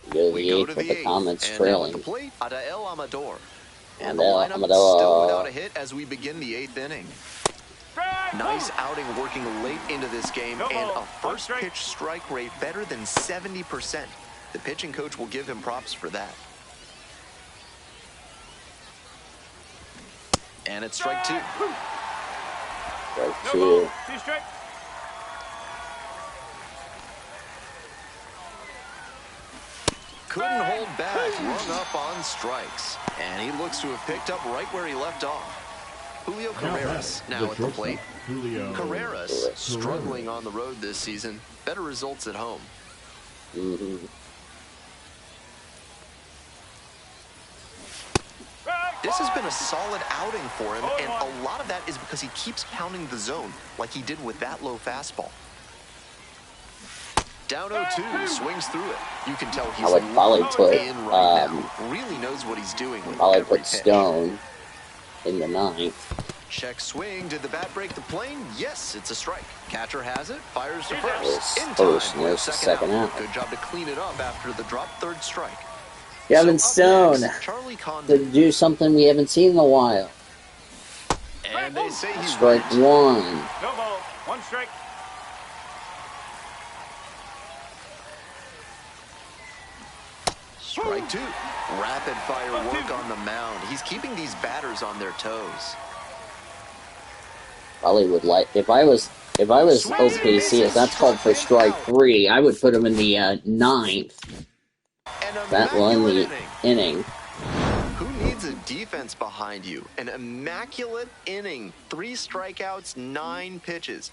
Go to We the go 8th to with the the 8th. Comets And now at trailing. the plate, Adael Amador. And the lineup Amador. still without a hit as we begin the 8th inning. Nice outing working late into this game, and a first pitch strike rate better than 70%. The pitching coach will give him props for that. And it's strike 2. Strike No 2. ball. 2 strikes. Couldn't hold back, rung up on strikes. And he looks to have picked up right where he left off. Julio Carreras now at the plate. Carreras struggling on the road this season. Better results at home. This has been a solid outing for him, and a lot of that is because he keeps pounding the zone like he did with that low fastball. Down 0-2, swings through it. You can tell he's I would probably put, in right now. Really knows what he's doing with probably every put pitch. Stone in the 9th. Check swing. Did the bat break the plane? Yes, it's a strike. Catcher has it. Fires to There's first. In first, time and for there's the second out. Good job to clean it up after the drop third strike. Gavin So Stone next, Charlie Condon. to do something we haven't seen in a while. And they say he Strike went. 1. No ball. 1 strike. Strike 2. Rapid fire work on the mound. He's keeping these batters on their toes. Probably would like if I was OKC, if that's called for strike 3, I would put him in the 9th. An That one, immaculate the inning. Who needs a defense behind you? An immaculate inning. 3 strikeouts, 9 pitches.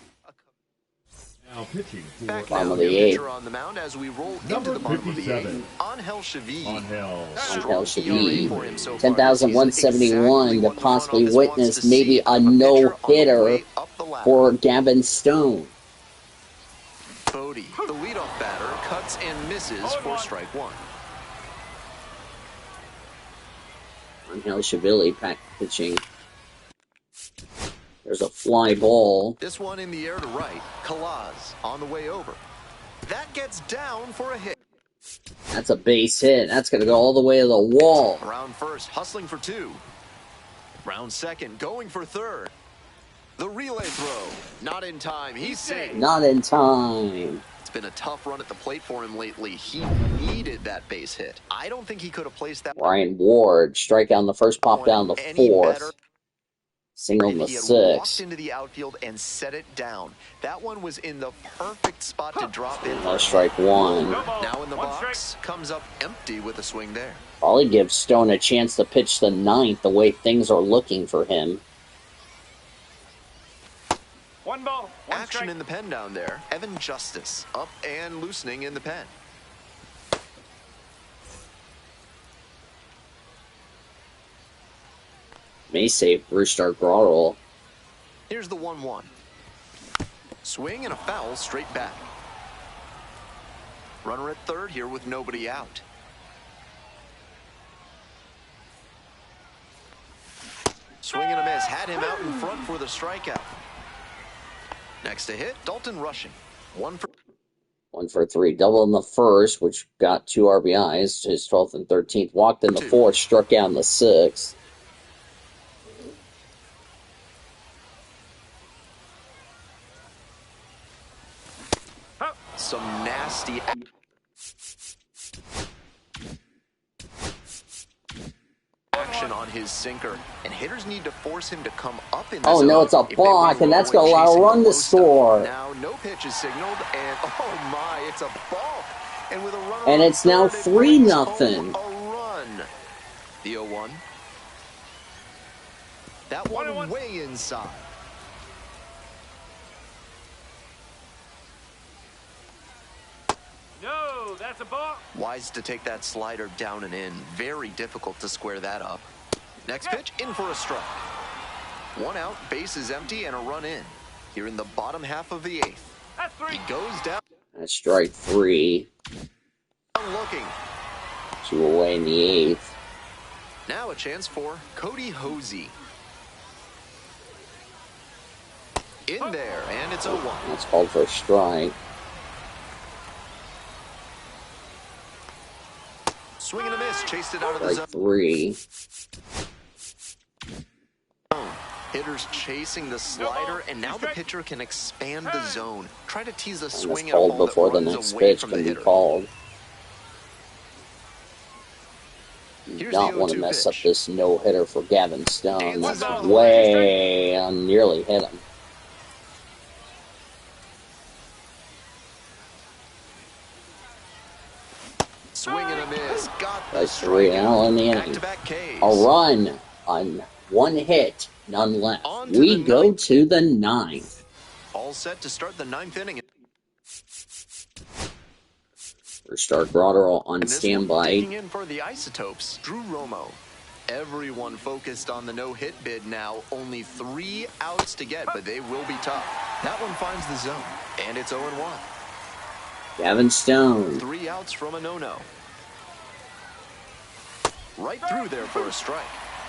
Now pitching for Back Bottom now, of the new 8th. pitcher on the mound as we roll into Number the bottom of the 57. 8th. Angel Chavez. Angel Angel ERA for him Chavez, so far this 10,171 season. to Exactly possibly what the front office witness wants to maybe see. a pitcher on the no-hitter way up the ladder. for Gavin Stone. Bodie, the leadoff batter, cuts and misses for strike 1. Angel Chavez pitching. There's a fly ball. This one in the air to right. Kalaz on the way over. That gets down for a hit. That's a base hit. That's going to go all the way to the wall. Round first, hustling for 2. Round second, going for 3rd. The relay throw, not in time. He's safe. Not in time. It's been a tough run at the plate for him lately. He needed that base hit. I don't think he could have placed that. Ryan Ward, strike out in the first, pop down the any 4th. better Single in the if he had walked 6th. into the outfield and set it down. That one was in the perfect spot to drop in. No, strike 1. No ball. Now in the 1 box, strike. comes up empty with a swing there. Probably gives Stone a chance to pitch the 9th the way things are looking for him. 1 ball. 1 Action strike. in the pen down there. Evan Justice up and loosening in the pen. May save Brewster Grottle. Here's the 1-1. Swing and a foul straight back. Runner at 3rd here with nobody out. Swing and a miss. Had him out in front for the strikeout. Next to hit, Dalton Rushing. 1 for 3. Double in the 1st, which got 2 RBIs. His 12th and 13th. Walked in the 4th, struck out in the 6th. some nasty action on his sinker, and hitters need to force him to come up in the Oh zone no, it's a if they block, want and to that's going to avoid allow a chasing run the to low stuff. score. Now no pitch is signaled, and oh my, it's a ball. And with a runner And on it's now third, it brings home 3-0. a run. The 0-1. That one 1-1. way inside. No, that's a ball. Wise to take that slider down and in. Very difficult to square that up. Next pitch, in for a strike. One out, base is empty, and a run in. Here in the bottom half of the 8th. That's 3. He goes down That's strike 3. looking. 2 away in the 8th. Now a chance for Cody Hosey. In there, and it's 0-1. That's called for a strike. Swing and a miss, chased it out of the zone. Strike 3. Hitters chasing the slider, and now the pitcher can expand the zone. Try to tease a And swing it's at a called ball before that the runs next away pitch from can the be hitter. called. You Here's don't the want to 0-2 mess up pitch. this no-hitter for Gavin Stone. Dances That's out of the way nearly hit him. Swing and a miss. Got the straight out in the inning. Back-to-back Ks. A run on one hit, none left. We go to the ninth. All set to start the ninth inning. First start Broderall on standby. Digging in for the Isotopes, Drew Romo. Everyone focused on the no-hit bid now. Only 3 outs to get, but they will be tough. That one finds the zone, and it's 0-1. Gavin Stone. 3 outs from a no-no. Right through there for a strike.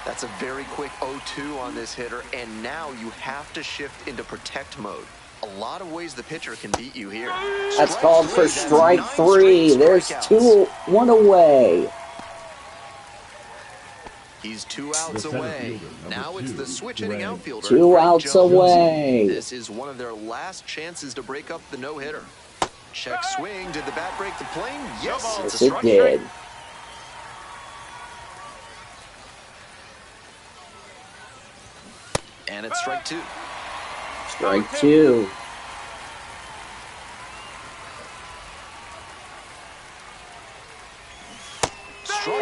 That's a very quick 0-2 on this hitter, and now you have to shift into protect mode. A lot of ways the pitcher can beat you here. That's called for strike 3. There's 1 away. He's 2 outs away. Now it's the switch-hitting outfielder. 2 outs away. This is one of their last chances to break up the no-hitter. Check swing. Did the bat break the plane? Yes, it's a strike. It did. And it's strike 2. Strike 2.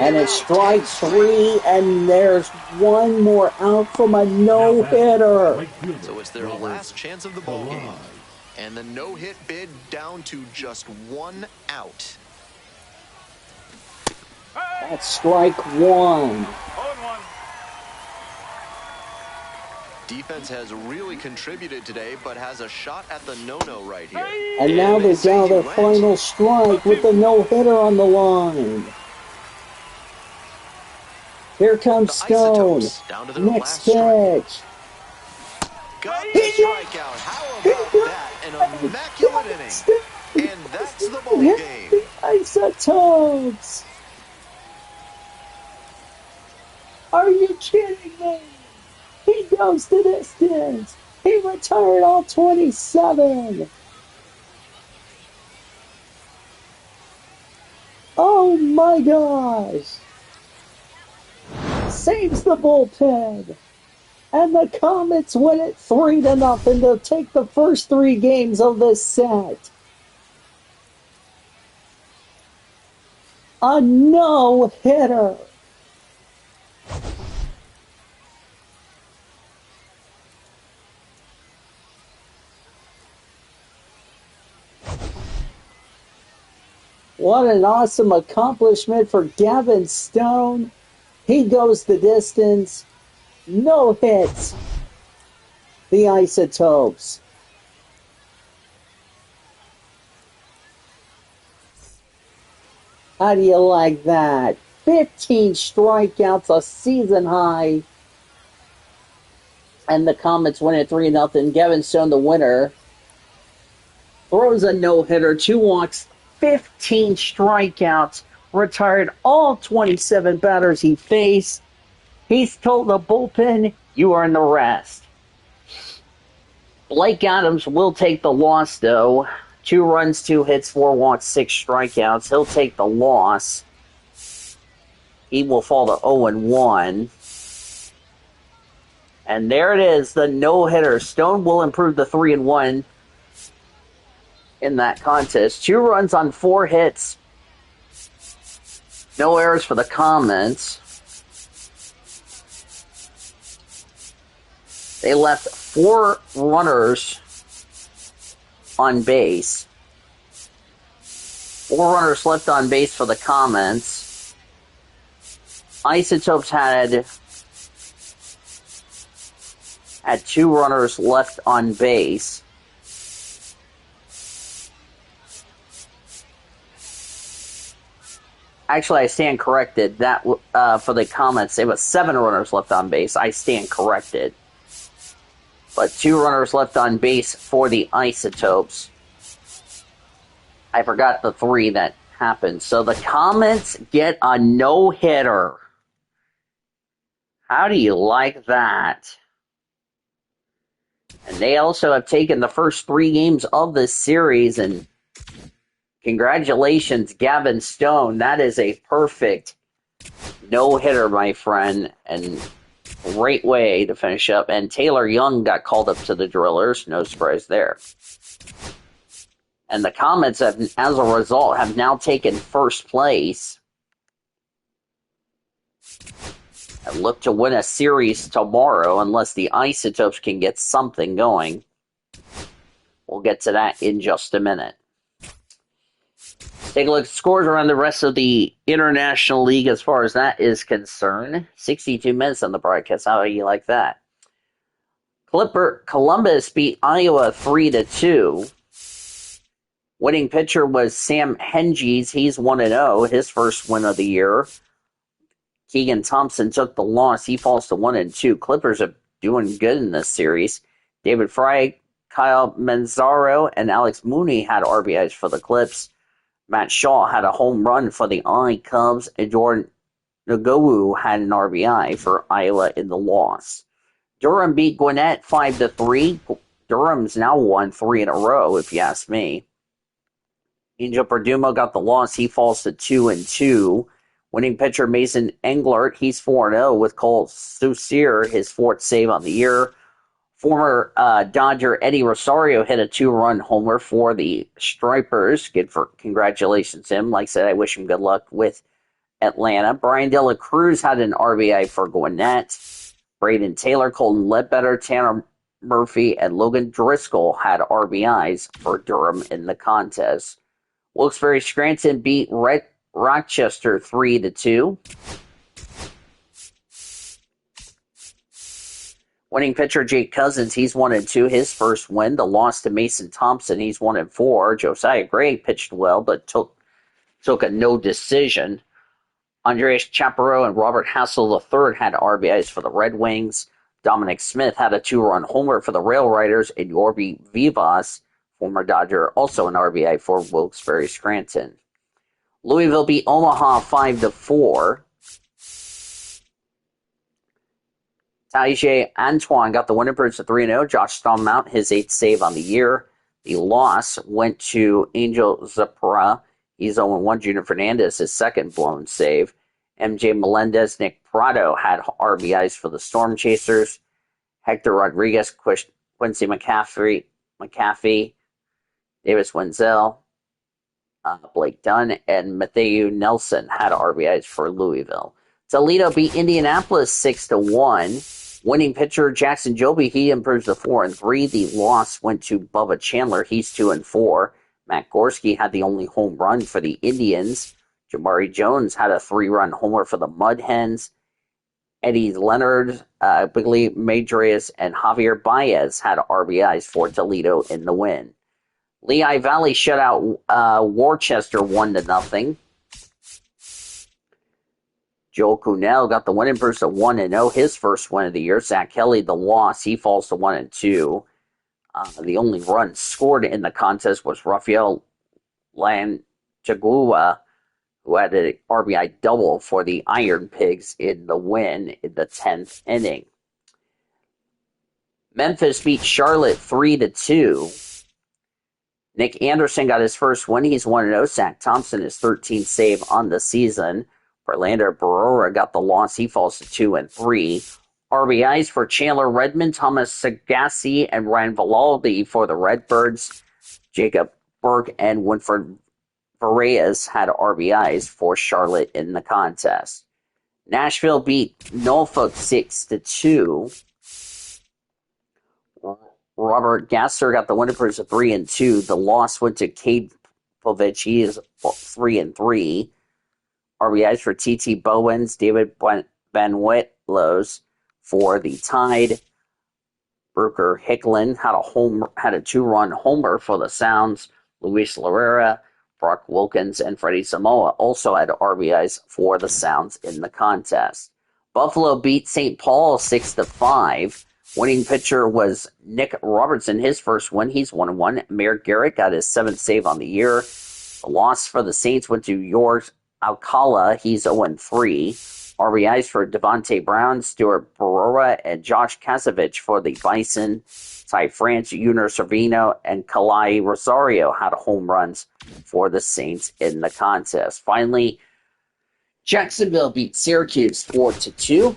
And it's strike 3, and there's 1 more out from a no-hitter. So it's their last chance of the ball game. And the no-hit bid down to just 1 out. That's strike 1. Defense has really contributed today, but has a shot at the no-no right here. And now they're down their final strike with the no-hitter on the line. Here comes Stone. Next pitch. Got the strikeout. How about that? An immaculate inning. And that's the ball game. The Isotopes. Are you kidding me? He goes the distance. He retired all 27. Oh my gosh. Saves the bullpen. And the Comets win it 3-0 to take the first 3 games of this set. A no-hitter. What an awesome accomplishment for Gavin Stone. He goes the distance. No hits. The Isotopes. How do you like that? 15 strikeouts, a season high. And the Comets win it 3-0. Gavin Stone, the winner, throws a no-hitter, 2 walks, 15 strikeouts, retired all 27 batters he faced. He's told the bullpen, you are in the rest. Blake Adams will take the loss, though. 2 runs, 2 hits, 4 walks, 6 strikeouts. He'll take the loss. He will fall to 0-1. And there it is, the no-hitter. Stone will improve to 3-1 in that contest. 2 runs on 4 hits. No errors for the Comets. They left 4 runners on base. 4 runners left on base for the Comets. Isotopes had 2 runners left on base. Actually, I stand corrected. That for the Comets, there was 7 runners left on base. I stand corrected. But 2 runners left on base for the Isotopes. I forgot the 3 that happened. So the Comets get a no-hitter. How do you like that? And they also have taken the first 3 games of this series, and congratulations, Gavin Stone. That is a perfect no-hitter, my friend, and great way to finish up. And Taylor Young got called up to the Drillers. No surprise there. And the Comets, have, as a result, have now taken first place and look to win a series tomorrow unless the Isotopes can get something going. We'll get to that in just a minute. Take a look at scores around the rest of the International League as far as that is concerned. 62 minutes on the broadcast. How do you like that? Columbus beat Iowa 3-2. Winning pitcher was Sam Henges. He's 1-0, his first win of the year. Keegan Thompson took the loss. He falls to 1-2. Clippers are doing good in this series. David Fry, Kyle Manzaro, and Alex Mooney had RBIs for the Clips. Matt Shaw had a home run for the Cubs, and Jordan Nogowu had an RBI for Iowa in the loss. Durham beat Gwinnett 5-3. Durham's now won 3 in a row, if you ask me. Angel Perdumo got the loss. He falls to 2-2. Winning pitcher Mason Englert, he's 4-0 with Cole Saucier, his 4th save on the year. Former Dodger Eddie Rosario hit a 2-run homer for the Stripers. Good for congratulations to him. Like I said, I wish him good luck with Atlanta. Brian De La Cruz had an RBI for Gwinnett. Braden Taylor, Colton Ledbetter, Tanner Murphy, and Logan Driscoll had RBIs for Durham in the contest. Wilkes-Barre Scranton beat Rochester 3-2. Winning pitcher Jake Cousins, he's 1-2, his first win. The loss to Mason Thompson, he's 1-4. Josiah Gray pitched well, but took a no decision. Andreas Chaparro and Robert Hassel III had RBIs for the Red Wings. Dominic Smith had a 2-run homer for the Rail Riders, and Yorby Vivas, former Dodger, also an RBI for Wilkes-Barre Scranton. Louisville beat Omaha 5-4. Tajay Antoine got the winning birds to 3-0. Josh Stallmount, his 8th save on the year. The loss went to Angel Zapra. He's 0-1. Junior Fernandez, his 2nd blown save. MJ Melendez, Nick Prado had RBIs for the Storm Chasers. Hector Rodriguez, Quincy McCaffrey, Davis Wenzel, Blake Dunn, and Matthew Nelson had RBIs for Louisville. Toledo beat Indianapolis 6-1. Winning pitcher Jackson Joby, he improves to 4-3. The loss went to Bubba Chandler. He's 2-4. Matt Gorski had the only home run for the Indians. Jamari Jones had a 3-run homer for the Mud Hens. Eddie Leonard, Bigly Madres, and Javier Baez had RBIs for Toledo in the win. Lehigh Valley shut out Worcester 1-0. Joel Kuhnel got the winning burst at 1-0, his first win of the year. Zach Kelly, the loss, he falls to 1-2. The only run scored in the contest was Rafael Lanchagua, who had an RBI double for the Iron Pigs in the win in the 10th inning. Memphis beat Charlotte 3-2. Nick Anderson got his first win. He's 1-0. Zach Thompson, his 13th save on the season. Orlando Barora got the loss. He falls to 2-3. RBIs for Chandler Redmond, Thomas Sagassi, and Ryan Vallaldi for the Redbirds. Jacob Burke and Winfred Varese had RBIs for Charlotte in the contest. Nashville beat Norfolk 6-2. Robert Gasser got the winning for 3-2. The loss went to Cade Povich. He is 3-3. RBIs for T.T. Bowens, David Van Whitlows for the Tide. Brooker Hicklin had a 2-run homer for the Sounds. Luis Larrera, Brock Wilkins, and Freddie Samoa also had RBIs for the Sounds in the contest. Buffalo beat St. Paul 6-5. Winning pitcher was Nick Robertson, his first win. He's 1-1. Mayor Garrett got his 7th save on the year. The loss for the Saints went to York Alcala. He's 0-3. RBIs for Devontae Brown, Stuart Barora, and Josh Kasevich for the Bison. Ty France, Junior Servino, and Kalai Rosario had home runs for the Saints in the contest. Finally, Jacksonville beat Syracuse 4-2.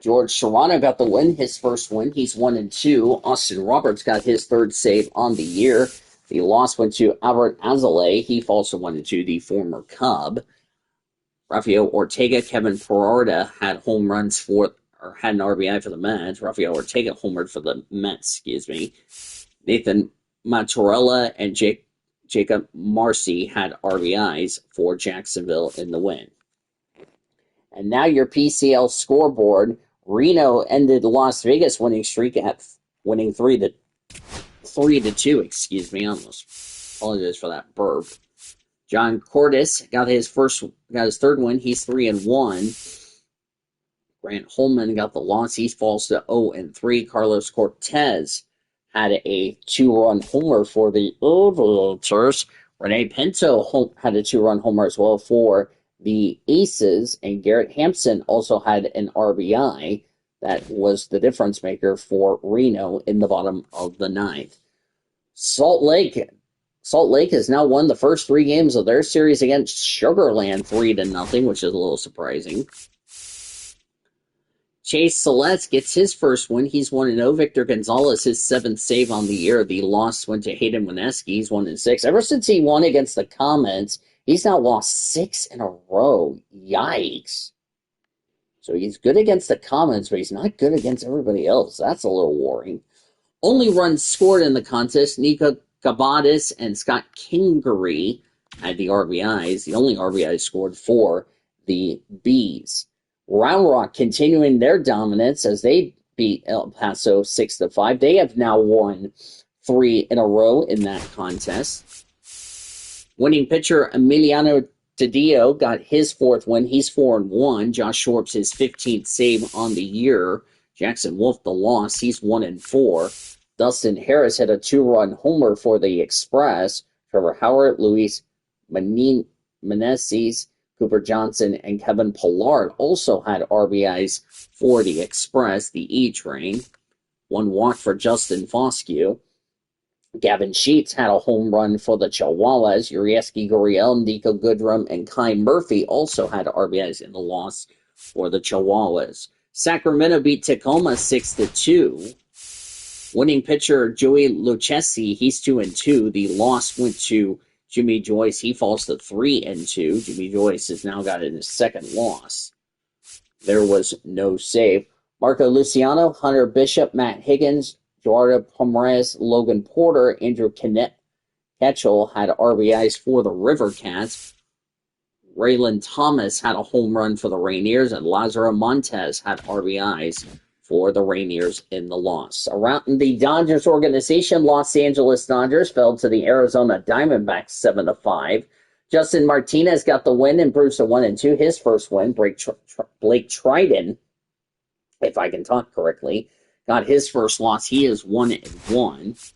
George Serrano got the win, his first win. He's 1-2. Austin Roberts got his third save on the year. The loss went to Albert Alzolay. He falls to 1-2, the former Cub. Rafael Ortega, Kevin Parada had home runs had an RBI for the Mets. Rafael Ortega homered for the Mets, Nathan Matorella and Jacob Marcy had RBIs for Jacksonville in the win. And now your PCL scoreboard. Reno ended Las Vegas winning streak at winning 3-2. I almost apologize for that burp. John Cordes got his third win. He's 3-1. Grant Holman got the loss. He falls to 0-3. Carlos Cortez had a 2-run homer for the Overtures. Rene Pinto had a 2-run homer as well for the Aces, and Garrett Hampson also had an RBI. That was the difference maker for Reno in the bottom of the ninth. Salt Lake has now won the first 3 games of their series against Sugar Land 3-0, which is a little surprising. Chase Celeste gets his first win. He's 1-0. Victor Gonzalez, his 7th save on the year. The loss went to Hayden Wineski. He's 1-6. Ever since he won against the Comets, he's now lost 6 in a row. Yikes. So he's good against the Comets, but he's not good against everybody else. That's a little worrying. Only runs scored in the contest, Nico Gabatis and Scott Kingery had the RBIs. The only RBIs scored for the Bees. Round Rock continuing their dominance as they beat El Paso 6-5. They have now won 3 in a row in that contest. Winning pitcher Emiliano Taddeo got his 4th win. He's 4-1. Josh Shorps his 15th save on the year. Jackson Wolf the loss. He's 1-4. Dustin Harris had a 2-run homer for the Express. Trevor Howard, Luis Meneses, Cooper Johnson, and Kevin Pollard also had RBIs for the Express, the E-Train. 1 walk for Justin Foscue. Gavin Sheets had a home run for the Chihuahuas. Yurieski Gurriel, Nico Goodrum, and Kai Murphy also had RBIs in the loss for the Chihuahuas. Sacramento beat Tacoma 6-2. Winning pitcher Joey Lucchesi, he's 2-2. The loss went to Jimmy Joyce. He falls to 3-2. Jimmy Joyce has now got his 2nd loss. There was no save. Marco Luciano, Hunter Bishop, Matt Higgins, Gerardo Pomares, Logan Porter, Andrew Ketchel had RBIs for the River Cats. Raylan Thomas had a home run for the Rainiers, and Lazaro Montez had RBIs for the Rainiers in the loss. Around the Dodgers organization, Los Angeles Dodgers fell to the Arizona Diamondbacks 7-5. Justin Martinez got the win, improves to 1-2. His first win. Blake Triton, if I can talk correctly, got his first loss. He is 1-1.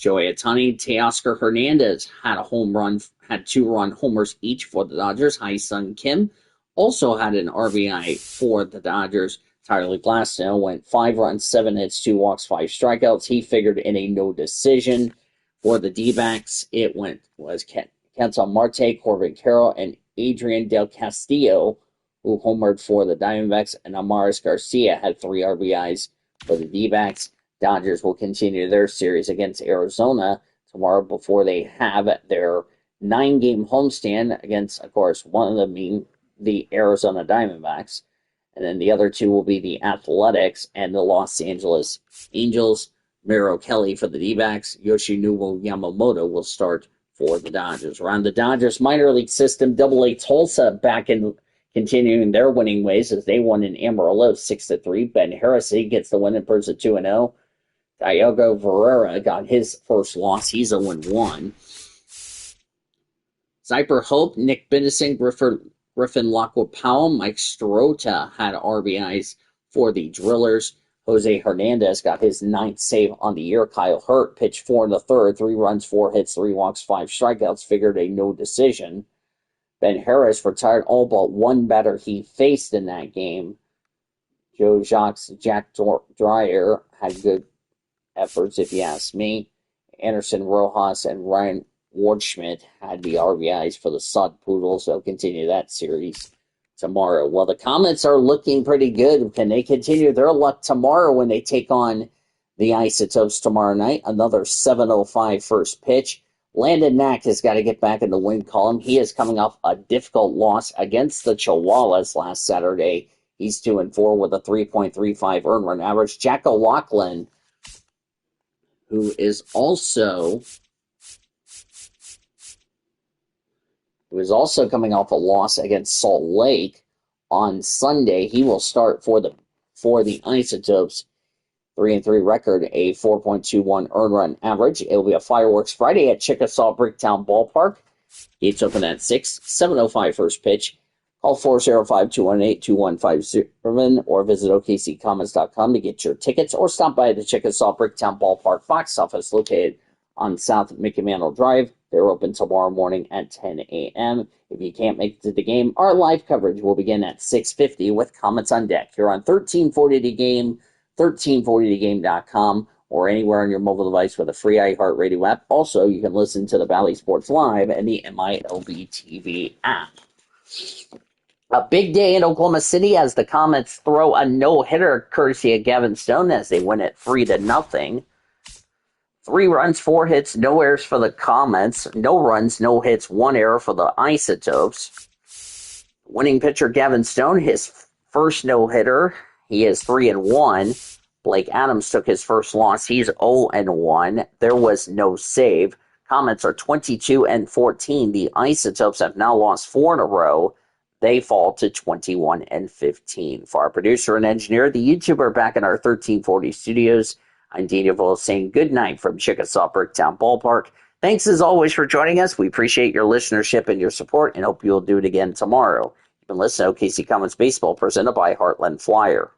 Joey Ohtani, Teoscar Hernandez had 2-run homers each for the Dodgers. Hai-Sung Kim also had an RBI for the Dodgers. Tyler Glasnow went 5 runs, 7 hits, 2 walks, 5 strikeouts. He figured in a no decision. For the D-backs, it was Kenton Marte, Corbin Carroll, and Adrian Del Castillo, who homered for the Diamondbacks, and Amaris Garcia had 3 RBIs for the D-backs. Dodgers will continue their series against Arizona tomorrow before they have their 9-game homestand against, of course, one of them being the Arizona Diamondbacks. And then the other 2 will be the Athletics and the Los Angeles Angels. Miro Kelly for the D-backs. Yoshinobu Yamamoto will start for the Dodgers. Around the Dodgers minor league system, AA Tulsa back in continuing their winning ways as they won in Amarillo 6-3. Ben Harrison gets the win in person 2-0. Diogo Ferreira got his first loss. He's 0-1. Zyper Hope, Nick Bennison, Griffin Lockwood Powell, Mike Strota had RBIs for the Drillers. Jose Hernandez got his 9th save on the year. Kyle Hurt pitched 4 1/3, 3 runs, 4 hits, 3 walks, 5 strikeouts, figured a no decision. Ben Harris retired all but 1 batter he faced in that game. Jack Dreyer had good efforts, if you ask me. Anderson Rojas and Ryan Wardschmidt had the RBIs for the Sod Poodles. They'll continue that series tomorrow. Well, the Comets are looking pretty good. Can they continue their luck tomorrow when they take on the Isotopes tomorrow night? Another 7:05 first pitch. Landon Knack has got to get back in the win column. He is coming off a difficult loss against the Chihuahuas last Saturday. He's 2-4 with a 3.35 earned run average. Jack O'Loughlin, who is also coming off a loss against Salt Lake on Sunday. He will start for the Isotopes. 3-3 record, a 4.21 earned run average. It will be a fireworks Friday at Chickasaw Bricktown Ballpark. Gates open at 6, 7:05 first pitch. Call 405-218-2157 or visit OKCComets.com to get your tickets or stop by the Chickasaw Bricktown Ballpark box office located on South Mickey Mantle Drive. They're open tomorrow morning at 10 a.m. If you can't make it to the game, our live coverage will begin at 6:50 with Comets on deck here on 1340 The Game, 1340thegame.com, or anywhere on your mobile device with a free iHeartRadio app. Also, you can listen to the Valley Sports Live and the MLB TV app. A big day in Oklahoma City as the Comets throw a no-hitter courtesy of Gavin Stone as they win it 3-0. 3 runs, 4 hits, no errors for the Comets. No runs, no hits, 1 error for the Isotopes. Winning pitcher Gavin Stone, his first no-hitter. He is 3-1. Blake Adams took his first loss. He's 0-1. There was no save. Comets are 22-14. The Isotopes have now lost 4 in a row. They fall to 21-15. For our producer and engineer, the YouTuber back in our 1340 studios, I'm Daniel Villa saying good night from Chickasaw Bricktown Ballpark. Thanks as always for joining us. We appreciate your listenership and your support and hope you'll do it again tomorrow. You've been listening to OKC Comets Baseball presented by Heartland Flyer.